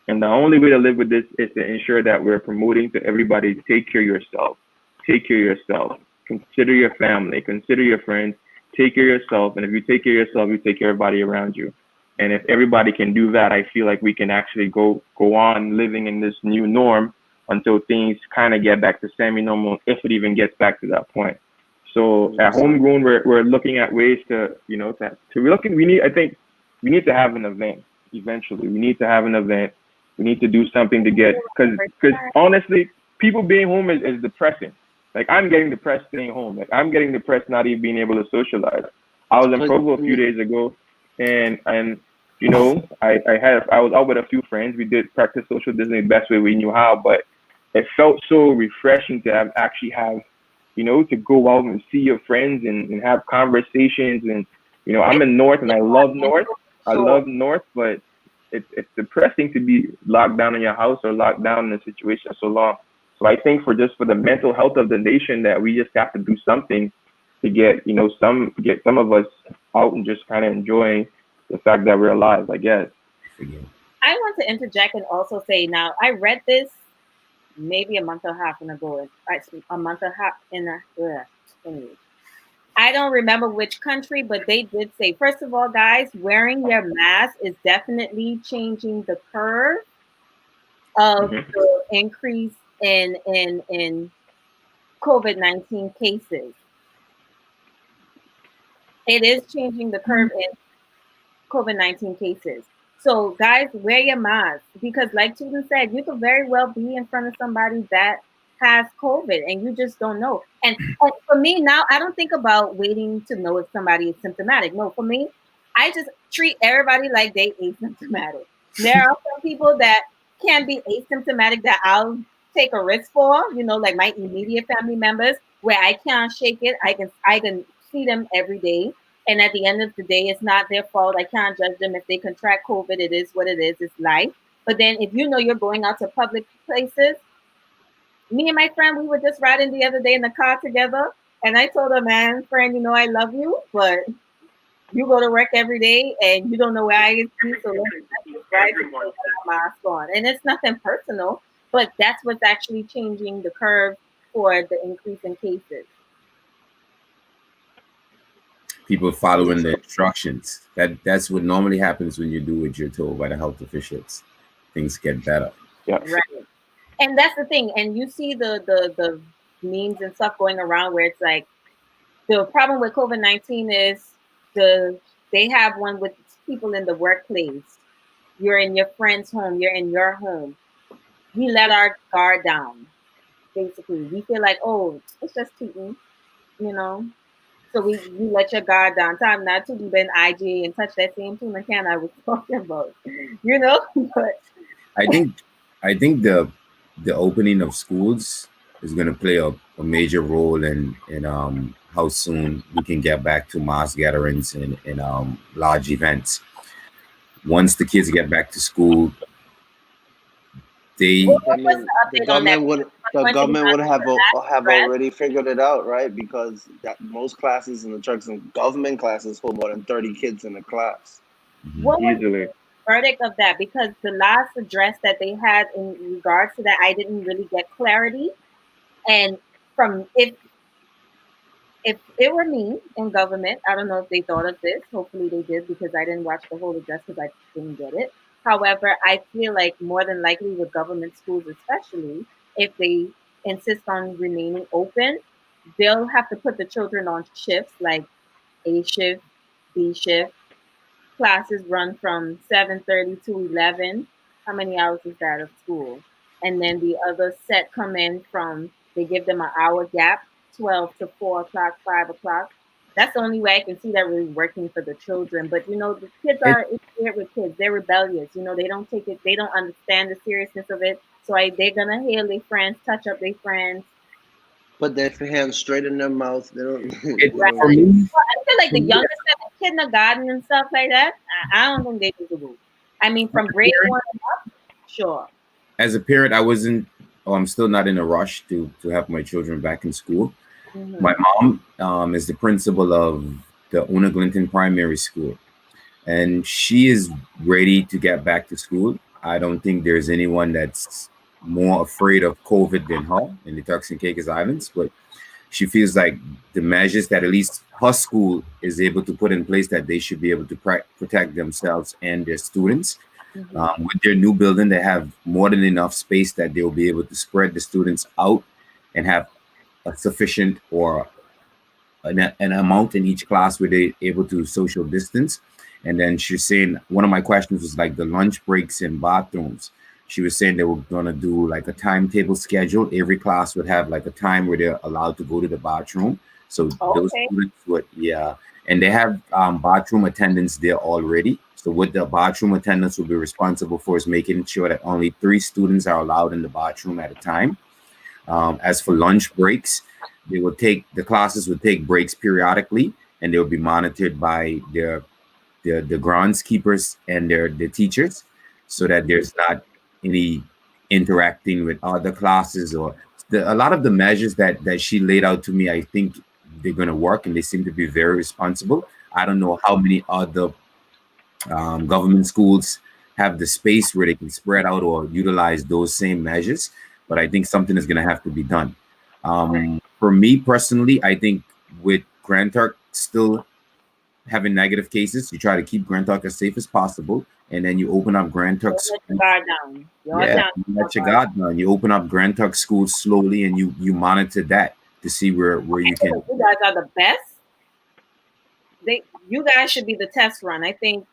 And the only way to live with this is to ensure that we're promoting to everybody, take care of yourself. Take care of yourself. Consider your family. Consider your friends. Take care of yourself. And if you take care of yourself, you take care of everybody around you. And if everybody can do that, I feel like we can actually go on living in this new norm until things kind of get back to semi-normal, if it even gets back to that point. So at Homegrown, we're looking at ways to, I think we need to have an event eventually. We need to have an event. We need to do something to get, because honestly, people being home is depressing. I'm getting depressed staying home. I'm getting depressed not even being able to socialize. I was in Provo a few days ago, and I was out with a few friends. We did practice social distancing the best way we knew how, but it felt so refreshing to actually have, to go out and see your friends and have conversations. And I'm in North, and I love North. But it's depressing to be locked down in your house or locked down in a situation so long. So I think for the mental health of the nation, that we just have to do something to get some of us out and just kind of enjoying the fact that we're alive, I guess. I want to interject and also say, now I read this maybe a month and a half ago. I don't remember which country, but they did say, first of all, guys, wearing your mask is definitely changing the curve of the increase in COVID-19 cases. It is changing the curve in COVID-19 cases. So guys, wear your mask, because like Tueton said, you could very well be in front of somebody that has COVID and you just don't know. And for me now, I don't think about waiting to know if somebody is symptomatic. No, for me, I just treat everybody like they asymptomatic. There are some people that can be asymptomatic that I'll take a risk for, like my immediate family members, where I can't shake it. I can see them every day. And at the end of the day, it's not their fault. I can't judge them if they contract COVID. It is what it is. It's life. But then if you're going out to public places, me and my friend, we were just riding the other day in the car together. And I told her, man, friend, I love you, but you go to work every day and you don't know where I is. So let's just ride with a mask on. And it's nothing personal, but that's what's actually changing the curve for the increase in cases. People following the instructions. That's what normally happens when you do what you're told by the health officials. Things get better. Yeah. Right. And that's the thing. And you see the memes and stuff going around where it's like, the problem with COVID-19 is they have one with people in the workplace. You're in your friend's home. You're in your home. We let our guard down. Basically, we feel like, oh, it's just Tueton, So we let your guard down. Time not to been IG and touch that same tuna can I was talking about, But I think the opening of schools is going to play a major role in how soon we can get back to mass gatherings and large events. Once the kids get back to school, they What was the The update on that? government would have have Right? already figured it out, right? Because most classes in the Turkson government classes hold more than 30 kids in a class. What was Easily. the verdict of that? Because the last address that they had in regards to that, I didn't really get clarity. And from if it were me in government, I don't know if they thought of this. Hopefully they did because I didn't watch the whole address because I didn't get it. However, I feel like more than likely with government schools, especially if they insist on remaining open, they'll have to put the children on shifts like A shift, B shift. Classes run from 7:30 to 11. How many hours is that of school? And then the other set come in from, they give them an hour gap, 12 to 4 o'clock, 5 o'clock. That's the only way I can see that really working for the children. But the kids it, are, it's weird with kids. They're rebellious. They don't take it, they don't understand the seriousness of it. So they're gonna hail their friends, touch up their friends. Put their hands straight in their mouth. They don't. They it Right. don't for care. me. Well, I feel like For the me, youngest at kindergarten and stuff like that, I don't think they do the move. I mean, from grade one up, sure. as a parent, I wasn't. Oh, I'm still not in a rush to have my children back in school. My Hmm. mom is the principal of the Una Glinton Primary School, and she is ready to get back to school. I don't think there's anyone that's more afraid of COVID than her in the Turks and Caicos Islands, but she feels like the measures that at least her school is able to put in place that they should be able to protect themselves and their students. Hmm. With their new building, they have more than enough space that they'll be able to spread the students out and have a sufficient or an amount in each class where they're able to social distance. And then she's saying one of my questions was like the lunch breaks in bathrooms. She was saying they were gonna do like a timetable schedule. Every class would have like a time where they're allowed to go to the bathroom. So those Okay. students would, yeah, and they have bathroom attendants there already. So what the bathroom attendants will be responsible for is making sure that only 3 students are allowed in the bathroom at a time. As for lunch breaks, the classes would take breaks periodically, and they'll be monitored by the groundskeepers and the teachers, so that there's not any interacting with other classes or a lot of the measures that she laid out to me. I think they're going to work, and they seem to be very responsible. I don't know how many other government schools have the space where they can spread out or utilize those same measures, but I think something is going to have to be done. For me personally, I think with Grand Turk still having negative cases, you try to keep Grand Turk as safe as possible, and then you open up Grand Turk Don't let your schools. guard down. Your Yeah, down. you let your guard down. You open up Grand Turk schools slowly, and you monitor that to see where you can. You guys are the best. You guys should be the test run. I think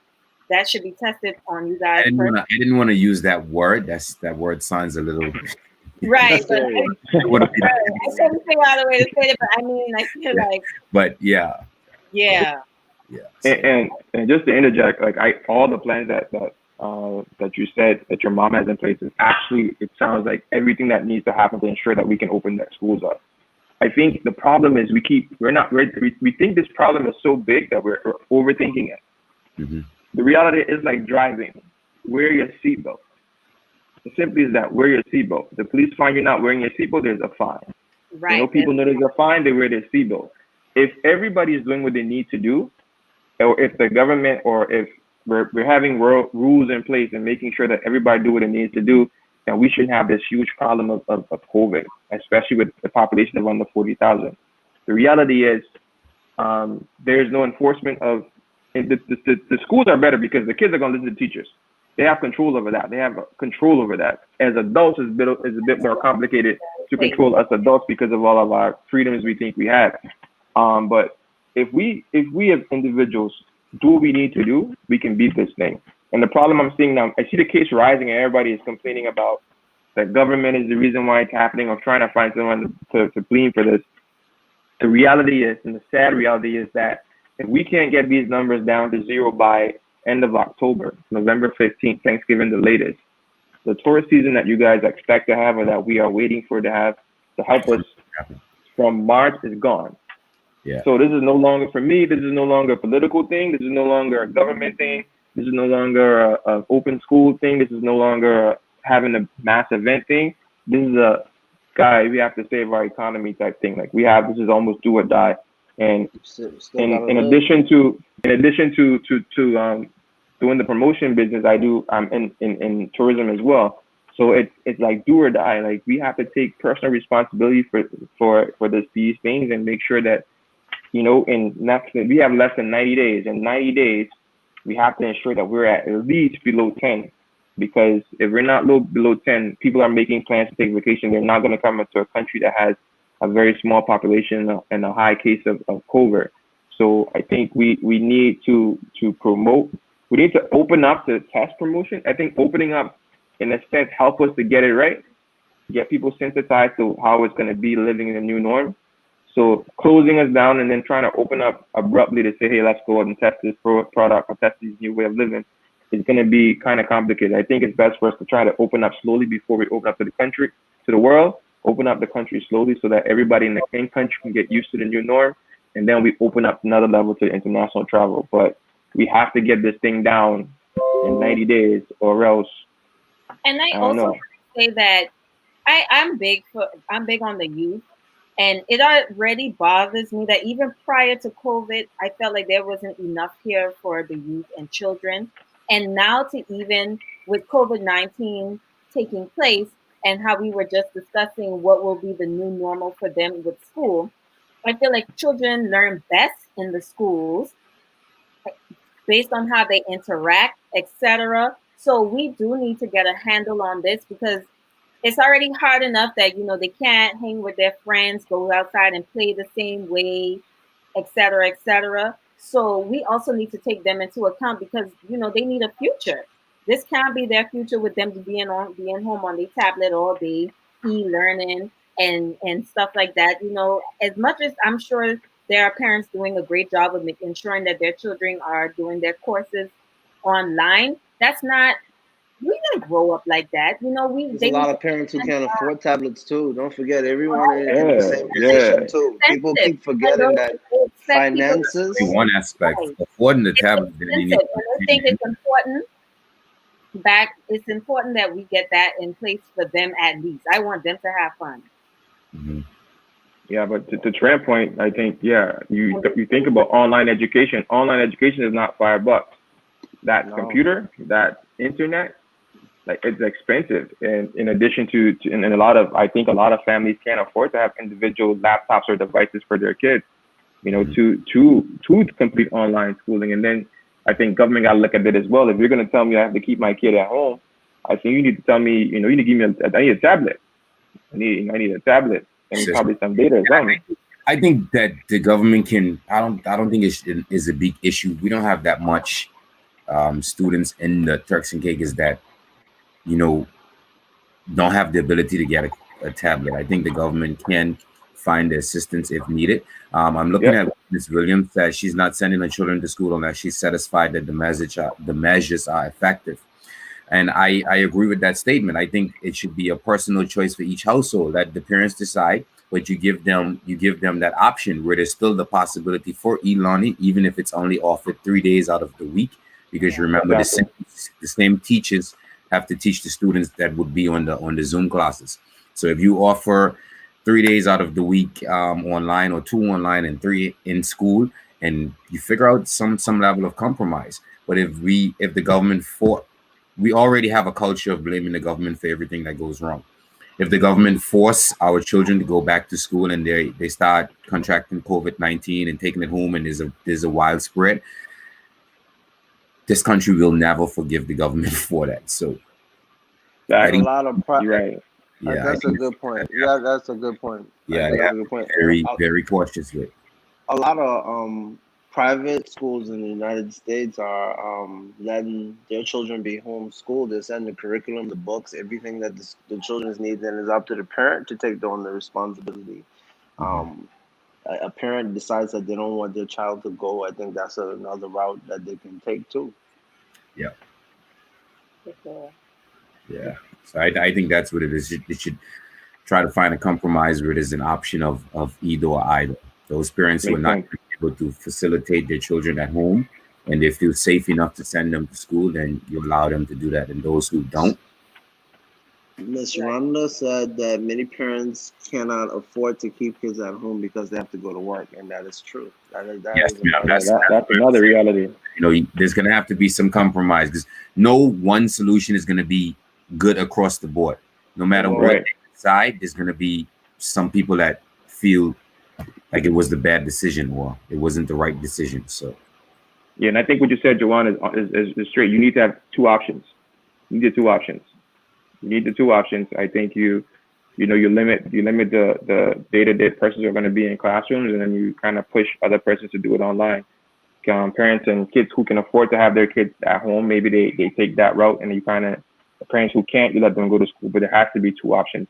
that should be tested on you guys first. I didn't want to use that word. That word sounds a little. Right, but Scary. I wouldn't be- I couldn't figure out a way to say it. But I mean, I feel like, but yeah, yeah, so. And just to interject, like all the plans that you said that your mom has in place is actually, it sounds like everything that needs to happen to ensure that we can open the schools up. I think the problem is we think this problem is so big that we're overthinking it. Mhm. The reality is like driving. Wear your seatbelt. As simply as that. Wear your seatbelt. If the police find you not wearing your seatbelt, there's a fine. right. People know there's a fine, they wear their seatbelt. If everybody is doing what they need to do, or if the government, or if we're having rules in place and making sure that everybody do what it needs to do, then we shouldn't have this huge problem of COVID, especially with the population of under 40,000. The reality is there's no enforcement of, the schools are better because the kids are going to listen to teachers. They have control over that. They have control over that. As adults, it's a bit more complicated to control us adults because of all of our freedoms we think we have. But if we as individuals do what we need to do, we can beat this thing. And the problem I'm seeing now, I see the case rising, and everybody is complaining about that government is the reason why it's happening, or trying to find someone to blame for this. The reality is, and the sad reality is, that if we can't get these numbers down to 0 by end of October, November 15th, Thanksgiving the latest, the tourist season that you guys expect to have, or that we are waiting for to have to help us from March, is gone. Yeah. So this is no longer, for me, this is no longer a political thing. This is no longer a government thing. This is no longer an open school thing. This is no longer having a mass event thing. This is a guy, we have to save our economy type thing. Like this is almost do or die. And Still in gotta live. addition to doing the promotion business, I'm in tourism as well. So it's like do or die. Like we have to take personal responsibility for these things and make sure that we have less than 90 days. In 90 days, we have to ensure that we're at least below 10. Because if we're not below 10, people are making plans to take vacation. They're not going to come into a country that has a very small population and a high case of COVID. So I think we need to promote. We need to open up the test promotion. I think opening up, in a sense, help us to get it right, get people sensitized to how it's going to be living in the new norm. So closing us down and then trying to open up abruptly to say, hey, let's go out and test this product or test this new way of living is going to be kind of complicated. I think it's best for us to try to open up slowly before we open up to the country, to the world, open up the country slowly so that everybody in the same country can get used to the new norm. And then we open up another level to international travel. But we have to get this thing down in 90 days or else. And I don't also know. want to say that I'm big on the youth. And it already bothers me that even prior to COVID, I felt like there wasn't enough here for the youth and children. And now to even with COVID-19 taking place and how we were just discussing what will be the new normal for them with school, I feel like children learn best in the schools based on how they interact, etc. So we do need to get a handle on this because it's already hard enough that they can't hang with their friends, go outside and play the same way, etc., etc. So we also need to take them into account because they need a future. This can't be their future with them being home on their tablet all day, e-learning and stuff like that. As much as I'm sure there are parents doing a great job of ensuring that their children are doing their courses online, that's not. We didn't grow up like that. There's a lot of parents who can't afford tablets too. Don't forget, everyone in the same Yeah. position too. People keep forgetting that finances. One aspect, affording the tablet. Then you need And I think it's important. It's important that we get that in place for them at least. I want them to have fun. Mhm. Yeah, but to Trent point, I think you think about online education. Online education is not $5. That computer, that internet, like it's expensive. And in addition to and I think a lot of families can't afford to have individual laptops or devices for their kids, to complete online schooling. And then I think government got to look at it as well. If you're going to tell me I have to keep my kid at home, I think you need to tell me, you need to give me I need a tablet. I need a tablet and probably some data as well. I think that the government can. I don't think it is a big issue. We don't have that much students in the Turks and Caicos that don't have the ability to get a tablet. I think the government can find the assistance if needed. I'm looking at Ms. Williams that she's not sending her children to school unless she's satisfied that the measures are effective. And I agree with that statement. I think it should be a personal choice for each household that the parents decide, but you give them that option where there's still the possibility for e-learning, even if it's only offered 3 days out of the week. Because remember, the same teachers have to teach the students that would be on the Zoom classes. So if you offer 3 days out of the week online, or 2 online and 3 in school, and you figure out some level of compromise. But if the government we already have a culture of blaming the government for everything that goes wrong. If the government force our children to go back to school and they start contracting COVID-19 and taking it home, and there's a wild spread, this country will never forgive the government for that. So that's a lot of right. Yeah, that's a good point. Yeah, that's a good point. Yeah, that's a good point. Very, very cautious with. A lot of private schools in the United States are letting their children be homeschooled. They send the curriculum, the books, everything that the children's need, and it's up to the parent to take on the responsibility. A parent decides that they don't want their child to go, I think that's another route that they can take too. Yeah. Yeah. So I think that's what it is. It should try to find a compromise where there's an option of either or either. Those parents who are not able to facilitate their children at home and they feel safe enough to send them to school, then you allow them to do that. And those who don't, Miss Right. Rhonda said that many parents cannot afford to keep kids at home because they have to go to work, and that is true. That Yes, is ma'am. about Yeah, it. That's that's what I'm another saying. reality. There's going to have to be some compromise because no one solution is going to be good across the board. No It matter what won't. Right. they decide, there's going to be some people that feel like it was the bad decision or it wasn't the right decision. So, Yeah, and I think what you said, Jajuan, is straight. You need to have two options. You need the two options. You need the two options. I think you limit the data that persons are going to be in classrooms, and then you kind of push other persons to do it online. Parents and kids who can afford to have their kids at home, maybe they take that route, and you kind of the parents who can't, you let them go to school. But there has to be two options.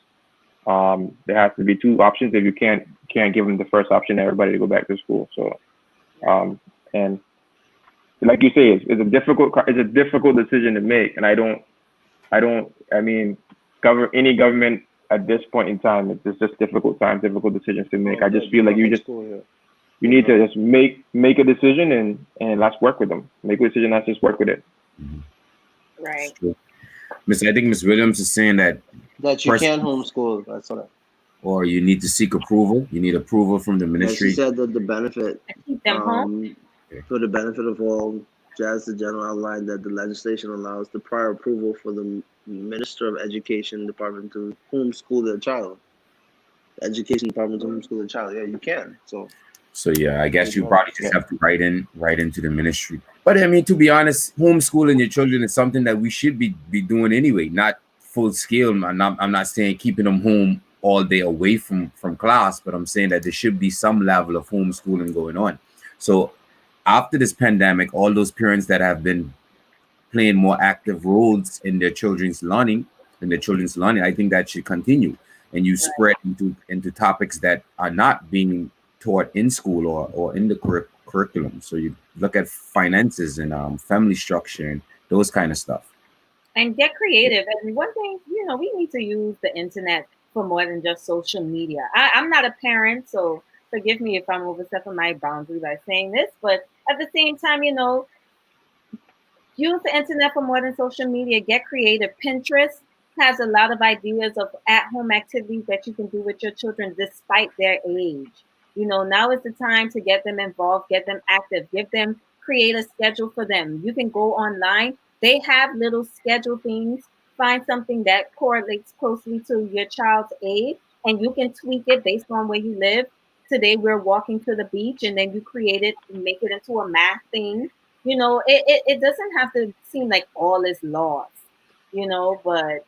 There has to be two options. If you can't give them the first option, everybody to go back to school. So, and like you say, it's a difficult decision to make, and I mean, any government at this point in time, it's just difficult decisions to make. Oh, I just good. feel There's like nothing school here. you There's need to nothing. just make a decision and let's work with them. Make a decision, let's just work with it. Right. I think Miss Williams is saying that That you can person homeschool. That's what. or you need to seek approval. You need approval from the Yeah, she ministry. said that the benefit, To keep them home. for the benefit of all, Jazz the General outlined that the legislation allows the prior approval for the Minister of Education Department to homeschool their child. The Education Department to homeschool their child. Yeah, you can. So yeah, I guess you Well, probably Yeah. just have to write into the ministry. But I mean, to be honest, homeschooling your children is something that we should be doing anyway, not full scale. I'm not saying keeping them home all day away from class, but I'm saying that there should be some level of homeschooling going on. So after this pandemic, all those parents that have been playing more active roles in their children's learning, I think that should continue. And you spread into topics that are not being taught in school or in the curriculum. So you look at finances and family structure and those kind of stuff. And get creative. And one thing, we need to use the internet for more than just social media. I'm not a parent, so forgive me if I'm overstepping my boundary by saying this, but at the same time, use the internet for more than social media. Get creative. Pinterest has a lot of ideas of at home activities that you can do with your children despite their age. Now is the time to get them involved, get them active, create a schedule for them. You can go online. They have little schedule things. Find something that correlates closely to your child's age, and you can tweak it based on where you live. Today, we're walking to the beach, and then you create it, make it into a math thing. It doesn't have to seem like all is lost, but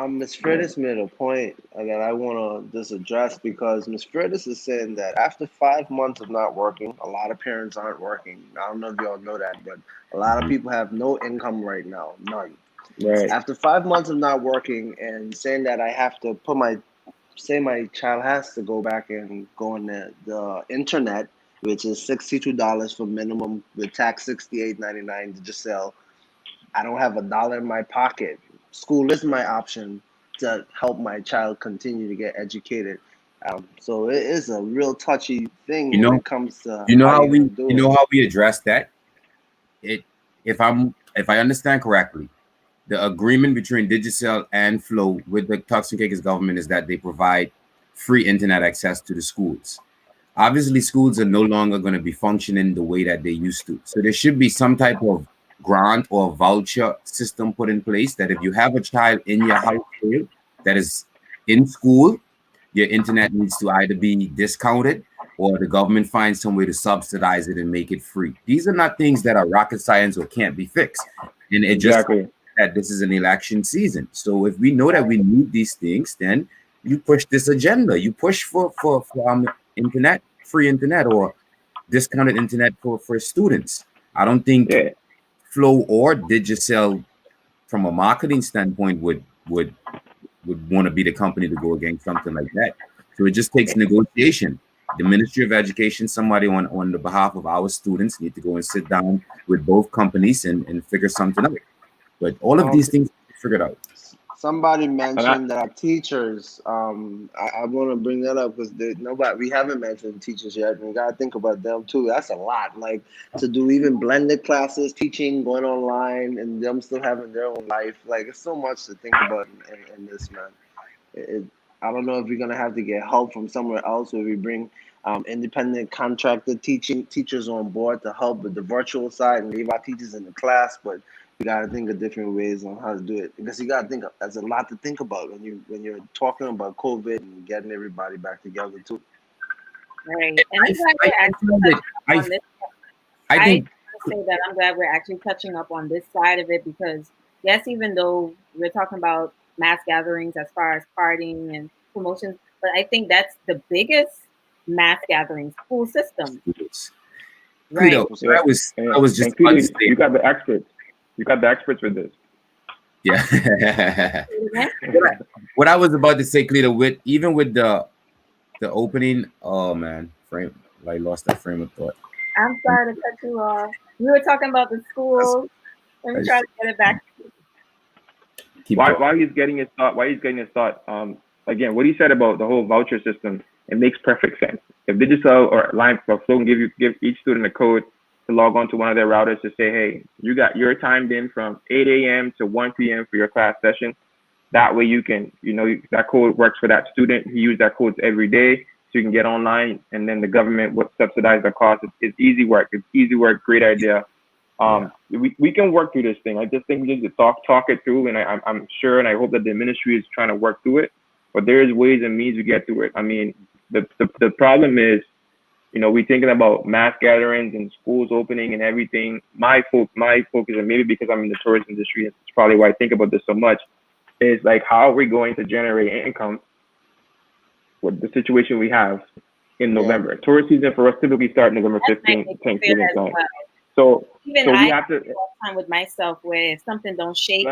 Miss Freitas made a point that I want to just address because Miss Freitas is saying that after 5 months of not working, a lot of parents aren't working. I don't know if y'all know that, but a lot of Mhm. people have no income right now, none. Right. After 5 months of not working and saying that I have to say my child has to go back and go on the internet, which is $62 for minimum with tax 68.99 to just sell. I don't have a dollar in my pocket. School is my option to help my child continue to get educated. So it is a real touchy thing You when know, it comes to you know how how you're we gonna do you it. know how we address that. It if I understand correctly, the agreement between Digicel and Flow with the Tucson Caicos government is that they provide free internet access to the schools. Obviously, schools are no longer going to be functioning the way that they used to. So there should be some type of grant or voucher system put in place that if you have a child in your household that is in school, your internet needs to either be discounted or the government finds some way to subsidize it and make it free. These are not things that are rocket science or can't be fixed. And it just Exactly. that this is an election season. So if we know that we need these things, then you push this agenda. You push for internet, free internet or discounted internet for students. I don't think Yeah. Flow or Digicel from a marketing standpoint would want to be the company to go against something like that. So it just takes negotiation. The Ministry of Education, somebody on the behalf of our students, need to go and sit down with both companies and figure something out. But all of Um, these things are figured out. Somebody And I, mentioned that our teachers. I want to bring that up because we haven't mentioned teachers yet, and we gotta think about them too. That's a lot, like to do even blended classes, teaching, going online, and them still having their own life. Like it's so much to think about in this, man. It, I don't know if we're gonna have to get help from somewhere else, where we bring independent contracted teachers on board to help with the virtual side and leave our teachers in the class, but you got to think of different ways on how to do it, because you got to think there's a lot to think about when you're talking about COVID and getting everybody back together too. Right. And I'm glad we're actually touching up on this. I think I say that I'm glad we're actually touching up on this side of it, because yes, even though we're talking about mass gatherings as far as partying and promotions, but I think that's the biggest mass gathering, school system. Right. Cleta, I was just and Cleta, you got the experts. You got the experts with this. Yeah. What I was about to say, Cleta, with the opening, oh man, I lost that frame of thought. I'm sorry to cut you off. We were talking about the schools. Let me try to get it back. Why he's getting his thought? Again, what he said about the whole voucher system, it makes perfect sense. If digital or line flow can give each student a code to log on to one of their routers to say, hey, you're timed in from 8 a.m. to 1 p.m. for your class session. That way you can, that code works for that student. He uses that code every day, so you can get online, and then the government would subsidize the cost. It's easy work. Great idea. We can work through this thing. I just think we need to talk it through, and I'm sure, and I hope that the ministry is trying to work through it. But there is ways and means to get through it. I mean, the problem is, we're thinking about mass gatherings and schools opening and everything. My focus, and maybe because I'm in the tourist industry, it's probably why I think about this so much, is like, how are we going to generate income with the situation we have in November? Tourist season for us typically starts November 15th, Thanksgiving time. So we have to time with myself where if something don't shake,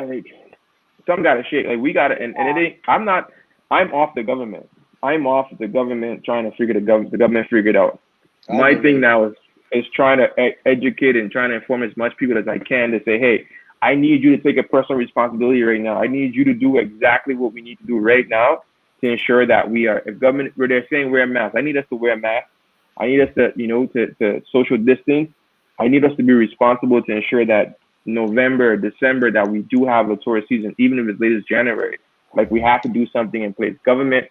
something gotta shake. Like we gotta, and it ain't. I'm off the government. I'm off the government trying to figure the government figure it out. My thing now is trying to educate and trying to inform as much people as I can to say, hey, I need you to take a personal responsibility right now. I need you to do exactly what we need to do right now to ensure that we are, if government, where they're saying wear masks, I need us to wear masks. I need us to, to social distance. I need us to be responsible to ensure that November, December, that we do have a tourist season, even if it's late as January. Like, we have to do something in place. Government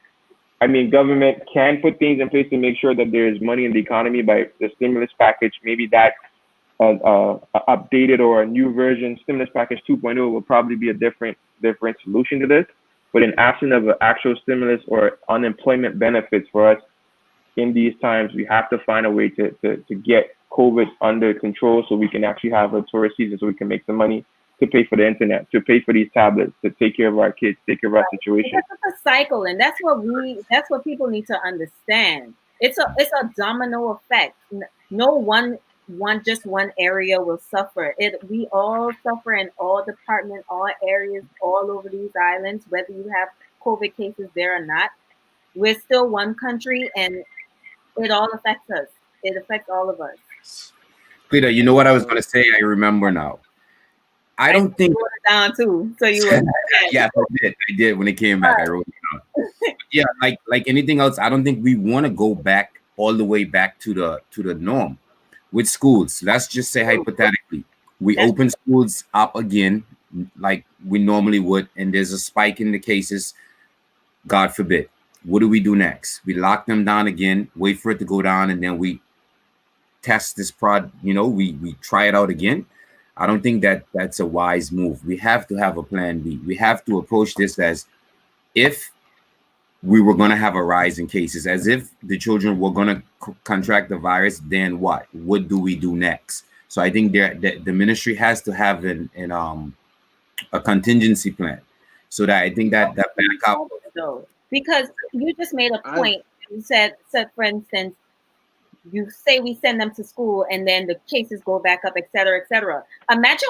can put things in place to make sure that there is money in the economy by the stimulus package. Maybe that updated or a new version, stimulus package 2.0, will probably be a different solution to this. But in absence of an actual stimulus or unemployment benefits for us in these times, we have to find a way to get COVID under control so we can actually have a tourist season, so we can make some money to pay for the internet, to pay for these tablets, to take care of our kids, take care of our situation. That's a cycle, and that's what people need to understand. It's a domino effect. No one area will suffer. We all suffer in all departments, all areas, all over these islands, whether you have COVID cases there or not. We're still one country, and it all affects us. It affects all of us. Cleta, you know what I was going to say? I remember now. I don't think. You wrote it down too, so you were. Yes, I did. When it came back, I wrote it down. Yeah, like anything else, I don't think we want to go back all the way back to the norm with schools. Let's just say hypothetically, we open schools up again like we normally would, and there's a spike in the cases. God forbid. What do we do next? We lock them down again, wait for it to go down, and then we test this we try it out again. I don't think that's a wise move. We have to have a plan B. We have to approach this as if we were going to have a rise in cases, as if the children were going to contract the virus. Then what? What do we do next? So I think the ministry has to have a contingency plan, so that I think that backup. Because you just made a point. You said for instance, you say we send them to school and then the cases go back up, et cetera, et cetera. Imagine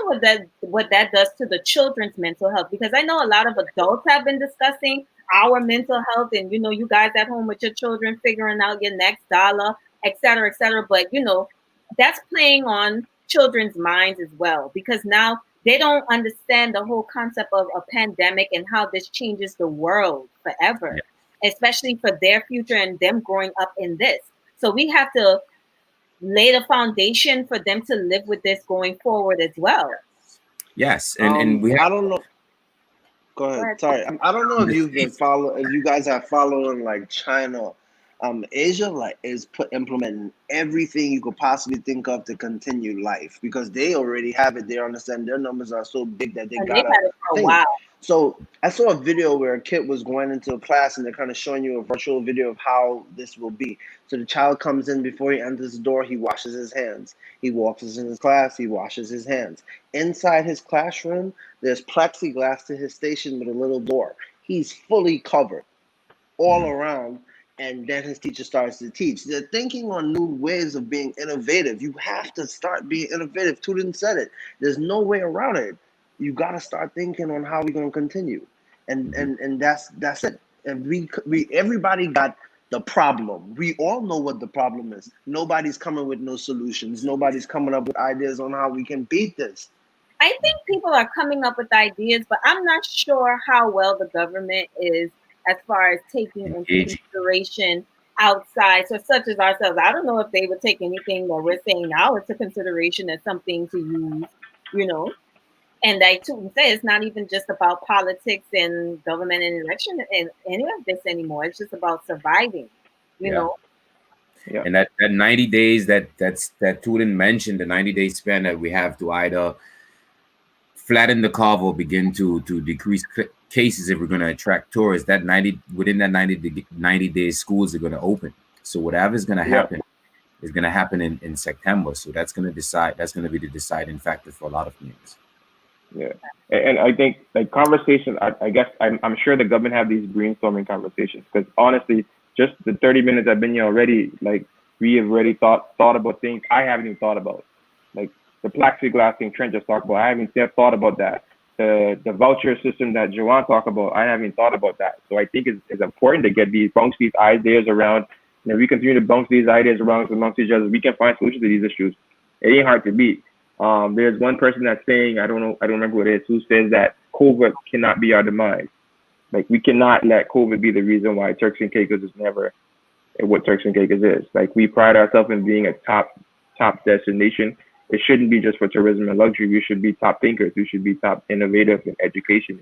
what that does to the children's mental health, because I know a lot of adults have been discussing our mental health and, you guys at home with your children figuring out your next dollar, et cetera, et cetera. But, that's playing on children's minds as well, because now they don't understand the whole concept of a pandemic and how this changes the world forever, especially for their future and them growing up in this. So we have to lay the foundation for them to live with this going forward as well. Yes, and we have. I don't know. Go ahead. Sorry, I don't know if if you guys are following like China, Asia, like is implementing everything you could possibly think of to continue life because they already have it. They understand their numbers are so big that they gotta had it for a think. while. So I saw a video where a kid was going into a class and they're kind of showing you a virtual video of how this will be. So the child comes in before he enters the door, he washes his hands. He walks in his class, he washes his hands. Inside his classroom, there's plexiglass to his station with a little door. He's fully covered all around, and then his teacher starts to teach. They're thinking on new ways of being innovative. You have to start being innovative. Tueton said it. There's no way around it. You got to start thinking on how we're going to continue, and that's it. And we everybody got the problem. We all know what the problem is. Nobody's coming with no solutions. Nobody's coming up with ideas on how we can beat this. I think people are coming up with ideas, but I'm not sure how well the government is as far as taking into consideration outside, so such as ourselves. I don't know if they would take anything that we're saying now into consideration as something to use, you know. And like Tueton said, it's not even just about politics and government and election and any of this anymore. It's just about surviving, you know. Yeah. And that 90 days that Tueton mentioned, the 90-day span that we have to either flatten the curve or begin to decrease cases if we're going to attract tourists. Within that 90 days, schools are going to open. So whatever is going to happen is going to happen in September. So that's going to be the deciding factor for a lot of things. Yeah, and I think like conversations. I guess I'm sure the government have these brainstorming conversations because honestly, just the 30 minutes I've been here already, like we have already thought about things I haven't even thought about, like the plexiglass thing Trent just talked about. I haven't thought about that. The voucher system that Jajuan talked about, I haven't thought about that. So I think it's important to get bounce these ideas around. And if we continue to bounce these ideas around amongst each other, we can find solutions to these issues. It ain't hard to beat. There's one person that's saying, I don't remember what it is, who says that COVID cannot be our demise. Like we cannot let COVID be the reason why Turks and Caicos is never what Turks and Caicos is. Like we pride ourselves in being a top destination. It shouldn't be just for tourism and luxury. We should be top thinkers. We should be top innovative in education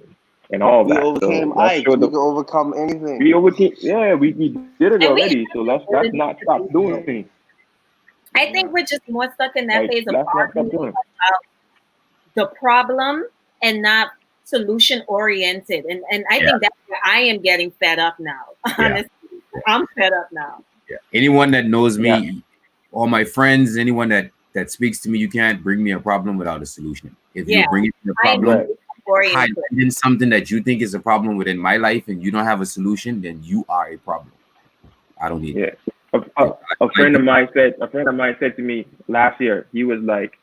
and all that. We overcame ice. We can overcome anything. We overcame. Yeah, we did it already. So let's not stop doing things. I think we're just more stuck in that phase of arguing about the problem and not solution oriented. And I think that's where I am getting fed up now. Honestly, I'm fed up now. Yeah. Anyone that knows me, all my friends, anyone that speaks to me, you can't bring me a problem without a solution. If you bring me a problem, hiding something that you think is a problem within my life and you don't have a solution, then you are a problem. I don't need it. A friend of mine said to me last year, he was like,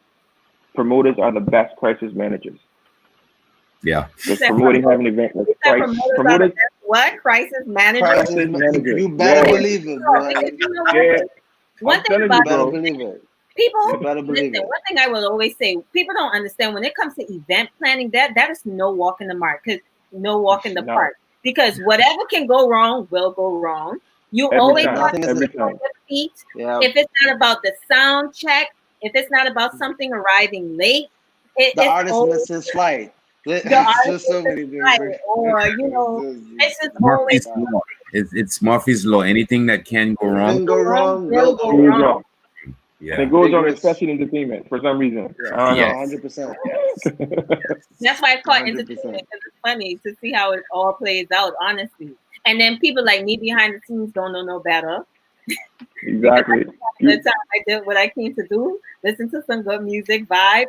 promoters are the best crisis managers. Yeah. Just promoting having an event. Promoters what? Crisis managers? Crisis managers. You better believe it, boy. One thing about people, listen, one thing I will always say, people don't understand when it comes to event planning, that is no walk in the park. Because whatever can go wrong will go wrong. You always have to be on your feet. Yeah. If it's not about the sound check, if it's not about something arriving late, the artist misses his flight. The artist misses his flight, or it's just always. It's Murphy's law. Anything that can go wrong, will go wrong. Yeah. It goes on, especially in entertainment for some reason. 100%. That's why it's called entertainment, because it's funny to see how it all plays out, honestly. And then people like me behind the scenes don't know no better. Exactly. The time I did what I came to do, listen to some good music, vibe.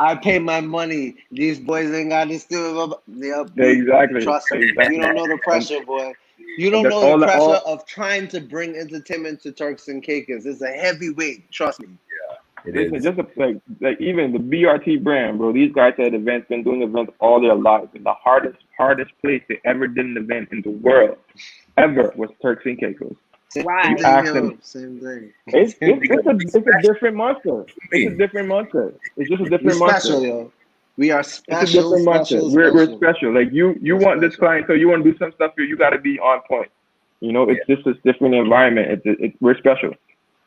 I pay my money. These boys ain't got this too. Yep. Exactly. Trust me. You don't know the pressure, boy. You don't know the pressure of trying to bring entertainment to Turks and Caicos. It's a heavy weight. Trust me. It is. Just like even the BRT brand, bro. These guys had events, been doing events all their lives. And the hardest place they ever did an event in the world ever was Turks and Caicos. Right. Same thing. It's a different monster. It's a different monster. It's just a different monster. Special, yo. We are It's a special, different mindset. special, We're special. special. Like you We're want this special. client, so you want to do some stuff here. You got to be on point. You know, it's just a different environment. We're special.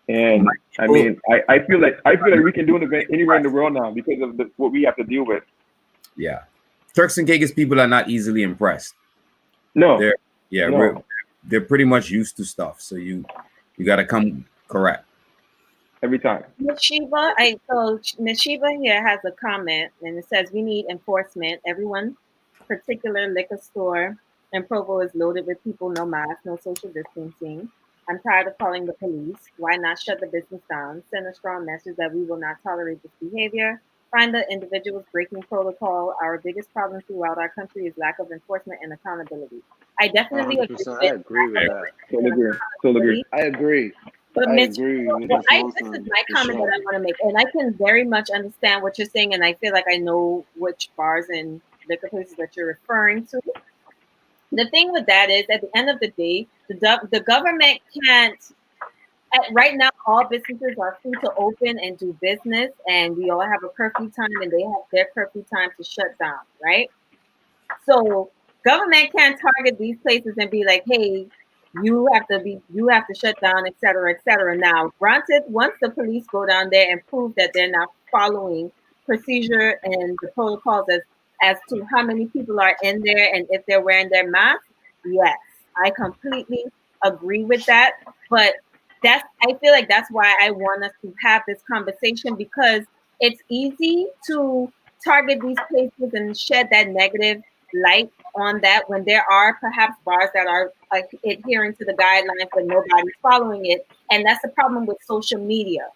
And I mean, I feel like we can do an event anywhere in the world now because of what we have to deal with. Yeah, Turks and Caicos people are not easily impressed. No, They're pretty much used to stuff. So you got to come correct every time. Nishiba, Nishiba here has a comment, and it says we need enforcement. Everyone, particular liquor store in Provo is loaded with people, no mask, no social distancing. I'm tired of calling the police. Why not shut the business down? Send a strong message that we will not tolerate this behavior. Find the individuals breaking protocol. Our biggest problem throughout our country is lack of enforcement and accountability. I definitely agree 100%. with I agree with that. Totally agree. I agree. But I Miss, agree with well, Miss this is Wilson my for comment that sure. I want to make, and I can very much understand what you're saying, and I feel like I know which bars and liquor places that you're referring to. The thing with that is, at the end of the day, the government can't. Right now, all businesses are free to open and do business, and we all have a curfew time, and they have their curfew time to shut down, right? So government can't target these places and be like, hey, you have to shut down, et cetera, et cetera. Now, granted, once the police go down there and prove that they're not following procedure and the protocols as to how many people are in there and if they're wearing their mask, yes, I completely agree with that. But I feel like that's why I want us to have this conversation, because it's easy to target these places and shed that negative light on that when there are perhaps bars that are adhering to the guidelines but nobody's following it, and that's the problem with social media.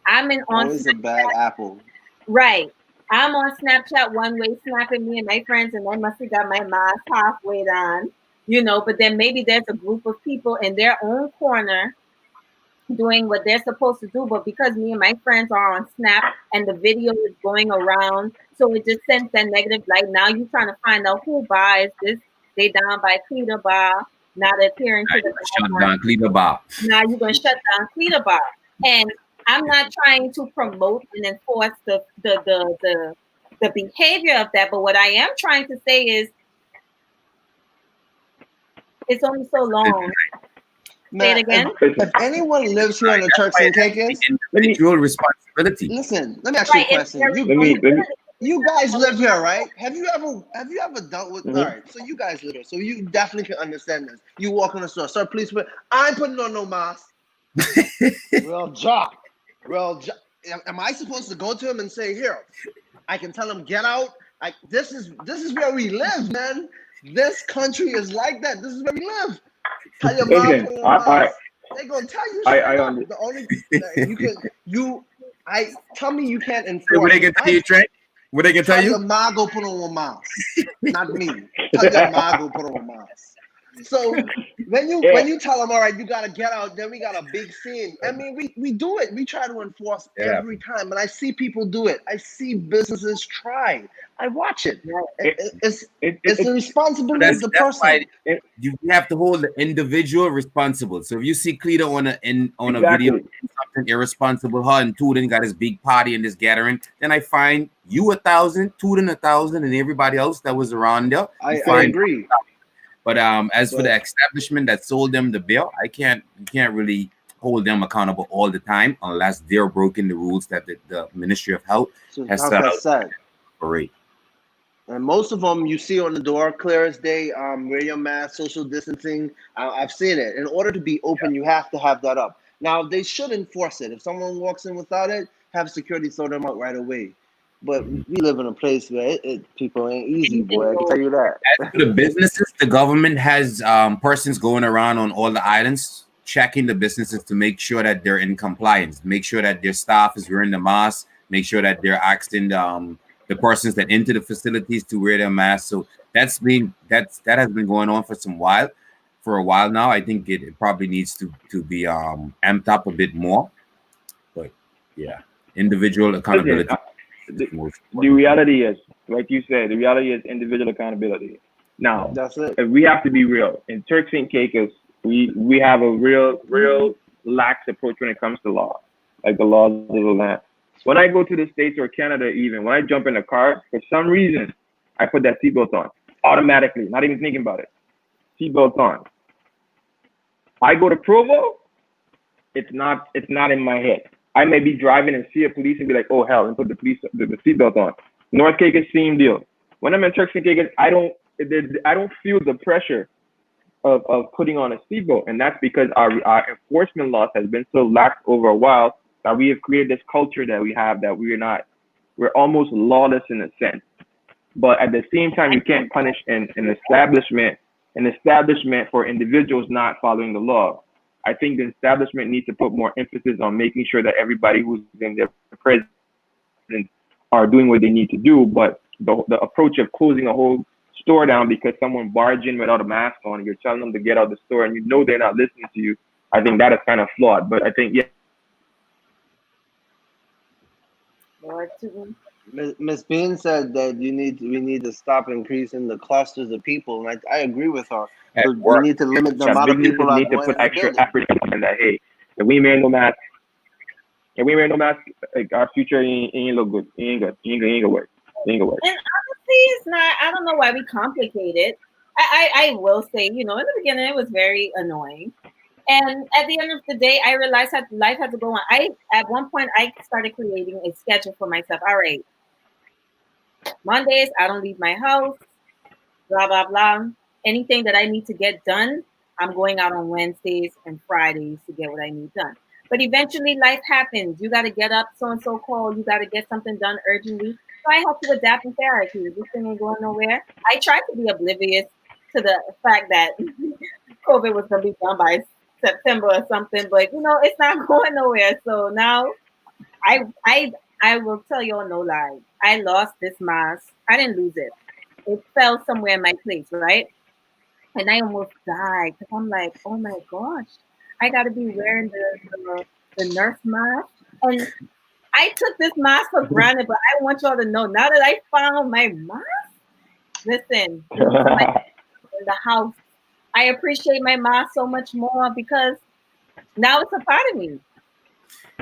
I'm on Always a Snapchat, bad apple. right? I'm on Snapchat one way, snapping me and my friends, and I must have got my mask halfway down, but then maybe there's a group of people in their own corner doing what they're supposed to do, but because me and my friends are on Snap and the video is going around, so it just sends that negative light. Now you're trying to find out who buys this. They down by Cleta Bar, not adhering to the shut down Cleta Bar. Now you're gonna shut down Cleta Bar, and I'm not trying to promote and enforce the behavior of that, but what I am trying to say is it's only so long. Man, Say it again. If anyone lives here in the Turks and Caicos, individual responsibility. listen. Let me ask you a question. You guys live here, right? Have you ever dealt with? All right, so you guys live here, so you definitely can understand this. You walk in the store, sir, please put. I ain't putting on no mask. Real job. Am I supposed to go to him and say, here? I can tell him get out. This is where we live, man. This country is like that. This is where we live. Tell your mom put on mask. They're gonna tell you. The only tell me you can't enforce. What they can tell you, Trent? What they can tell you? Tell your mom go put on a mask, not me. Tell your mom go put on a mask. So when you tell them, all right, you gotta get out, then we got a big scene. I mean, we do it. We try to enforce every time, and I see people do it. I see businesses try. I watch it. It's the responsibility of the person. You have to hold the individual responsible. So if you see Cleta on a video, something irresponsible, her and Tueton got this big party in this gathering, then I find you 1,000, Tueton 1,000, and everybody else that was around there. I agree. But as for the establishment that sold them the bill, you can't really hold them accountable all the time unless they're breaking the rules that the Ministry of Health has set out. Great. And most of them you see on the door, clear as day, wear your mask, social distancing. I've seen it. In order to be open, you have to have that up. Now, they should enforce it. If someone walks in without it, have security throw them out right away. But we live in a place where people ain't easy, boy. I can tell you that. As for the businesses, the government has persons going around on all the islands, checking the businesses to make sure that they're in compliance, make sure that their staff is wearing the mask, make sure that they're asking the persons that enter the facilities to wear their mask. So that has been going on for a while now. I think it probably needs to be amped up a bit more. But yeah, individual accountability. The reality is, like you said, individual accountability. Now, that's it. If we have to be real, in Turks and Caicos, we have a real lax approach when it comes to law, like the laws of the land. When I go to the States or Canada, even when I jump in a car, for some reason, I put that seatbelt on automatically, not even thinking about it. Seatbelt on. I go to Provo, it's not in my head. I may be driving and see a police and be like, oh hell, and put the seatbelt on. North Caicos, same deal. When I'm in Turks and Caicos, I don't feel the pressure of putting on a seatbelt, and that's because our enforcement laws has been so lax over a while that we have created this culture that we have that we're almost lawless in a sense. But at the same time, you can't punish an establishment for individuals not following the law. I think the establishment needs to put more emphasis on making sure that everybody who's in their presence are doing what they need to do. But the approach of closing a whole store down because someone barged in without a mask on and you're telling them to get out of the store and you know they're not listening to you, I think that is kind of flawed. But I think, yeah. Miss Bean said that we need to stop increasing the clusters of people, and I agree with her. So we need to limit the amount of people that need to put extra effort in that. Hey, if we wear no mask, like our future ain't look good. It ain't gonna work. And honestly, it's not. I don't know why we complicate it. I will say, in the beginning, it was very annoying. And at the end of the day, I realized that life had to go on. At one point, I started creating a schedule for myself. All right, Mondays, I don't leave my house, blah, blah, blah. Anything that I need to get done, I'm going out on Wednesdays and Fridays to get what I need done. But eventually life happens. You got to get up, so-and-so call. You got to get something done urgently. So I have to adapt and say, all right, this thing ain't going nowhere. I tried to be oblivious to the fact that COVID was going to be done by September or something, but it's not going nowhere. So now I will tell you all no lie. I lost this mask. I didn't lose it. It fell somewhere in my place, right? And I almost died because I'm like, oh my gosh, I got to be wearing the nurse mask. And I took this mask for granted, but I want y'all to know now that I found my mask, listen, in the house, I appreciate my mask so much more because now it's a part of me.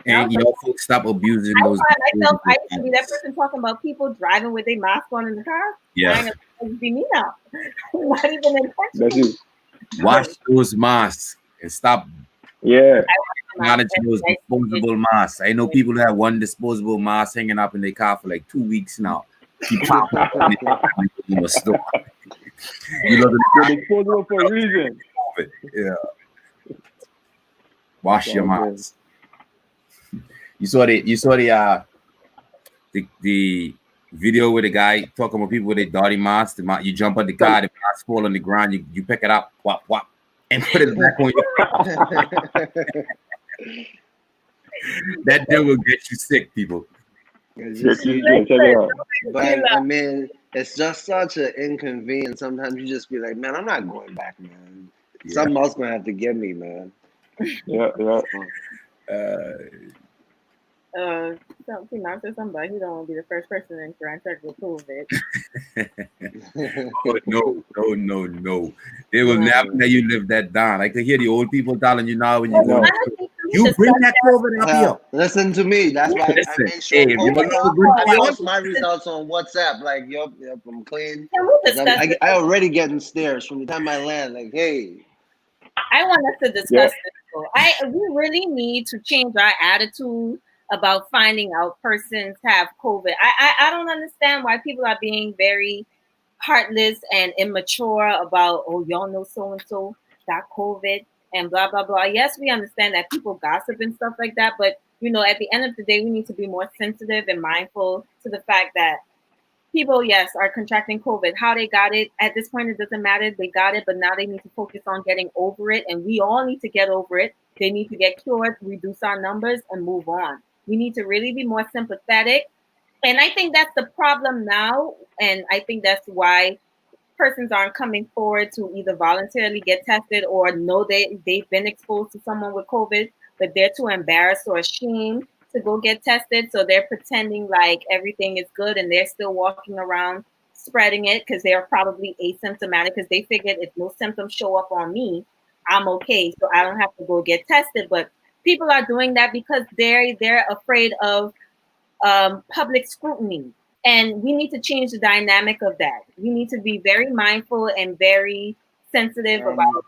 And folks, stop abusing those. I used to be that person talking about people driving with their mask on in the car. Yeah, be me now. Not even intentional. Wash those masks and stop. Yeah, managing those disposable masks. I know people that have one disposable mask hanging up in their car for like 2 weeks now. Keep in a store. They're disposable for a reason. Yeah. Wash your masks. You saw the video with the guy talking about people with a dirty mask. You jump on the car, the mask fall on the ground, you pick it up, whop, whop, and put it back on your That thing will get you sick, people. But I mean, it's just such an inconvenience. Sometimes you just be like, man, I'm not going back, man. Yeah. Something else gonna have to get me, man. Yeah. Somebody who don't want to be the first person in contact with COVID. No. It will never let you live that down. I can hear the old people telling you now when you go. You bring that COVID up here. Listen to me. That's why I make sure I post my results on WhatsApp. Like, yep, I'm clean. I already getting stares from the time I land. Like, hey. I want us to discuss this. We really need to change our attitude about finding out persons have COVID. I don't understand why people are being very heartless and immature about, oh, y'all know so-and-so got COVID and blah, blah, blah. Yes, we understand that people gossip and stuff like that. But, at the end of the day, we need to be more sensitive and mindful to the fact that people, yes, are contracting COVID. How they got it, at this point, it doesn't matter. They got it, but now they need to focus on getting over it. And we all need to get over it. They need to get cured, reduce our numbers, and move on. We need to really be more sympathetic. And I think that's the problem now. And I think that's why persons aren't coming forward to either voluntarily get tested or know they've been exposed to someone with COVID, but they're too embarrassed or ashamed to go get tested. So they're pretending like everything is good and they're still walking around spreading it because they're probably asymptomatic because they figured if no symptoms show up on me, I'm okay. So I don't have to go get tested. But people are doing that because they're afraid of public scrutiny. And we need to change the dynamic of that. We need to be very mindful and very sensitive about.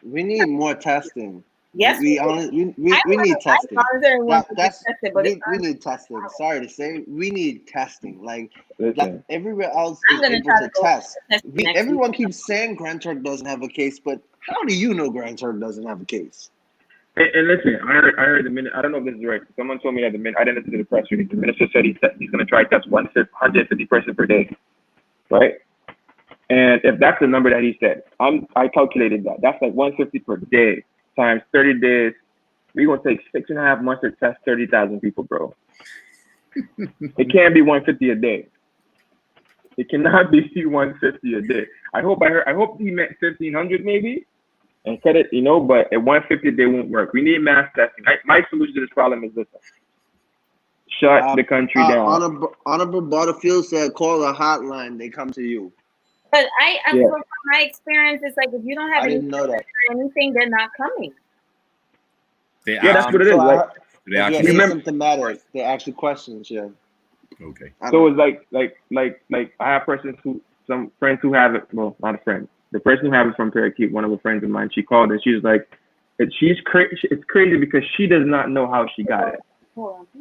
We need more testing. Yes, we do. We need testing. That's we need testing. Sorry to say, we need testing. Like Listen, everywhere else I'm is gonna able try to to go test. test next Everyone week. keeps saying Grand Turk doesn't have a case, but how do you know Grand Turk doesn't have a case? and listen, I heard the minute. I don't know if this is right. Someone told me that the minute I didn't listen to the press release. The minister said he's going to try to test 150 persons per day, right? And if that's the number that he said, I calculated that. That's like 150 per day times 30 days. We're gonna take 6.5 months to test 30,000 people, bro. It can't be 150 a day. It cannot be 150 a day. I hope he meant 1,500 maybe, and said it, but at 150 a day won't work. We need mass testing. My solution to this problem is this: shut the country down. Honorable Butterfield said, call a hotline. They come to you. But from my experience, it's like if you don't have anything, they're not coming. That's what it is. Like, you're symptomatic. They ask you questions. Yeah. Okay. So it's like I have some friends who have it. Well, not a friend. The person who has it from Parakeet, one of the friends of mine, she called and she was like, it's crazy because she does not know how she got it.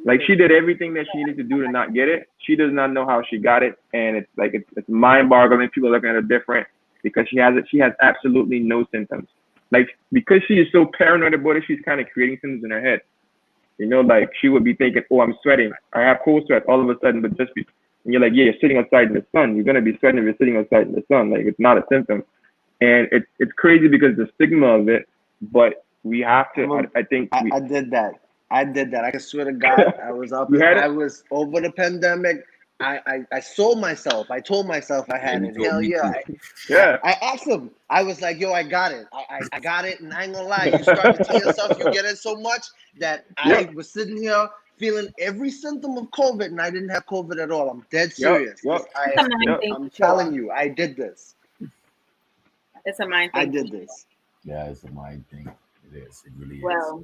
Like she did everything that she needed to do to not get it. She does not know how she got it, and it's mind-boggling. People are looking at her different because she has it. She has absolutely no symptoms. Like because she is so paranoid about it, she's kind of creating symptoms in her head. Like she would be thinking, "Oh, I'm sweating. I have cold sweat." All of a sudden, and you're like, "Yeah, you're sitting outside in the sun. You're gonna be sweating if you're sitting outside in the sun. Like it's not a symptom." And it's crazy because the stigma of it. But we have to. I think I did that. I can swear to God, I was up. I was over the pandemic. I sold myself. I told myself I had it. Hell yeah. I asked him. I was like, yo, I got it. I got it. And I ain't gonna lie. You start to tell yourself you get it so much that I was sitting here feeling every symptom of COVID and I didn't have COVID at all. I'm dead serious. I'm telling you, I did this. It's a mind thing. I did this. Yeah, it's a mind thing. It is. It really is. Well,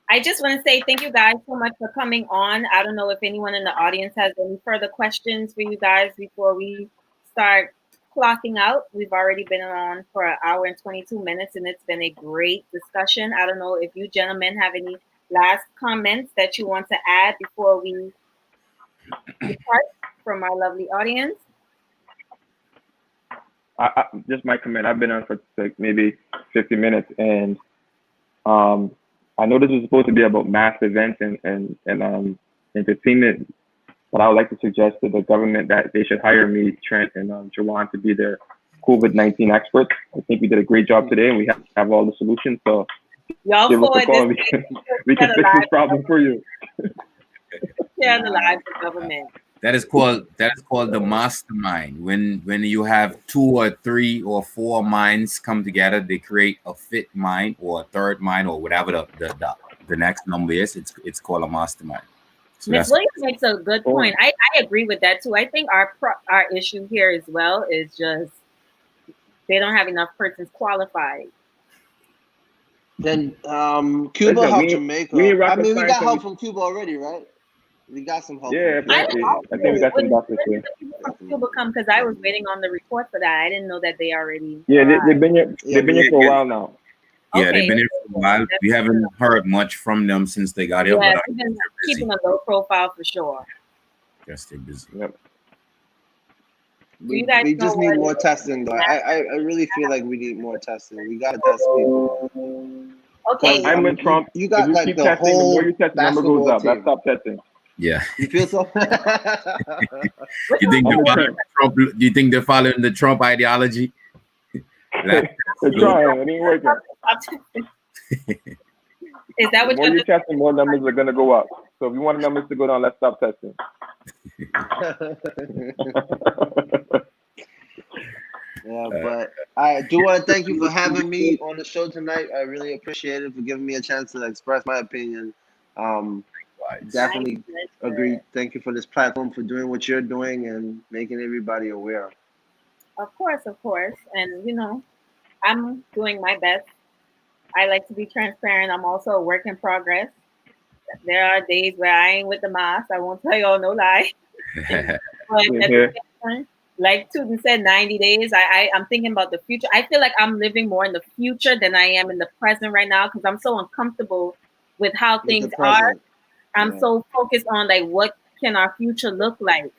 I just want to say thank you guys so much for coming on. I don't know if anyone in the audience has any further questions for you guys before we start clocking out. We've already been on for an hour and 22 minutes, and it's been a great discussion. I don't know if you gentlemen have any last comments that you want to add before we depart from our lovely audience. Just my comment. I've been on for like maybe 50 minutes, and I know this was supposed to be about mass events and entertainment, but I would like to suggest to the government that they should hire me, Trent, and Jajuan to be their COVID-19 experts. I think we did a great job today, and we have all the solutions. So y'all give us a call. We can fix this problem for you. Share the lives of government. That is called the mastermind. When you have 2 or 3 or 4 minds come together, they create a fifth mind or a third mind or whatever the next number is. It's called a mastermind. So Ms. Williams makes a good point. I agree with that too. I think our issue here as well is just they don't have enough persons qualified. Then Cuba helped Jamaica. We got help from Cuba already, right? We got some help. Yeah, I think we got some doctors here. Cuba come because I was waiting on the report for that. I didn't know that they already. Yeah, they've been here. They've been here for a while now. Yeah, they've been here for a while. We haven't heard much from them since they got here. Yeah, but they've been keeping a low profile for sure. Yes, they're busy. Yep. We just need more testing, though. I really feel like we need more testing. We gotta test people. Okay. I'm with Trump. You got if you keep testing, the more you test, the number goes up. Let's stop testing. Yeah. You feel so? You think they're following the Trump ideology? They're trying. It ain't working. Is that what the more you test, the more numbers are gonna go up. So if you want the numbers to go down, let's stop testing. Yeah, but I do want to thank you for having me on the show tonight. I really appreciate it, for giving me a chance to express my opinion. Definitely agree. Thank you for this platform, for doing what you're doing and making everybody aware. Of course. And, I'm doing my best. I like to be transparent. I'm also a work in progress. There are days where I ain't with the mask. I won't tell y'all no lie. But at the Yeah. same time, like Tueton said, 90 days. I'm thinking about the future. I feel like I'm living more in the future than I am in the present right now because I'm so uncomfortable with how With the things are. present. I'm Yeah. so focused on like what can our future look like.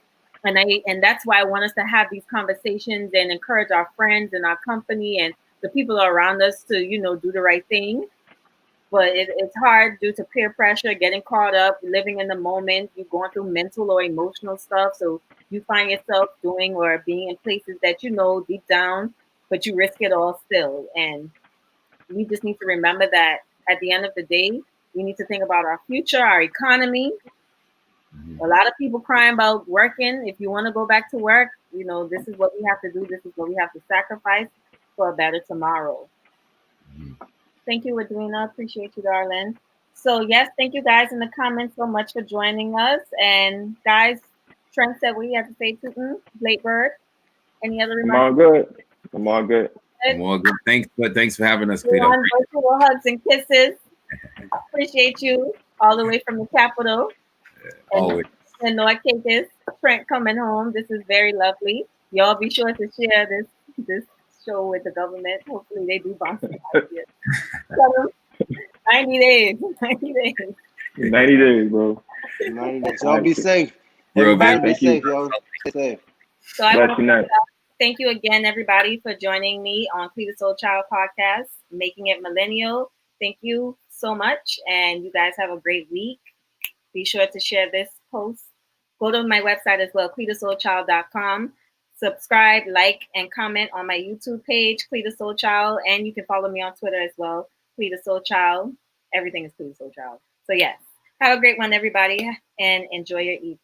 And that's why I want us to have these conversations and encourage our friends and our company and the people around us to, do the right thing. But it's hard due to peer pressure, getting caught up, living in the moment. You're going through mental or emotional stuff. So you find yourself doing or being in places that you know deep down, but you risk it all still. And we just need to remember that at the end of the day, we need to think about our future, our economy. A lot of people crying about working. If you want to go back to work, this is what we have to do. This is what we have to sacrifice for a better tomorrow. Thank you, Edwina. Appreciate you, darling. So, yes, thank you guys in the comments so much for joining us. And, guys, Trent said what he had to say, Tueton, Late Bird. Any other I'm remarks? all good. I'm all good. Well, good. Thanks for having us, Cleta. Virtual hugs and kisses. Appreciate you all the way from the capital. Always. And North Campus, Trent coming home. This is very lovely. Y'all be sure to share this show with the government. Hopefully they do bounce it out here. So, 90 days. 90 days. 90 days, bro. 90 days. Y'all be safe. Real Everybody good. be Thank you. safe, y'all. Stay safe. So I Bless want you, to night. thank you again, everybody, for joining me on Cleta Soul Child podcast, Making It Millennial. Thank you so much, and you guys have a great week. Be sure to share this post. Go to my website as well, cletasoulchild.com. Subscribe, like, and comment on my YouTube page, Cleta Soul Child, and you can follow me on Twitter as well, Cleta Soul Child. Everything is Cleta Soul Child. So yes, have a great one, everybody, and enjoy your evening.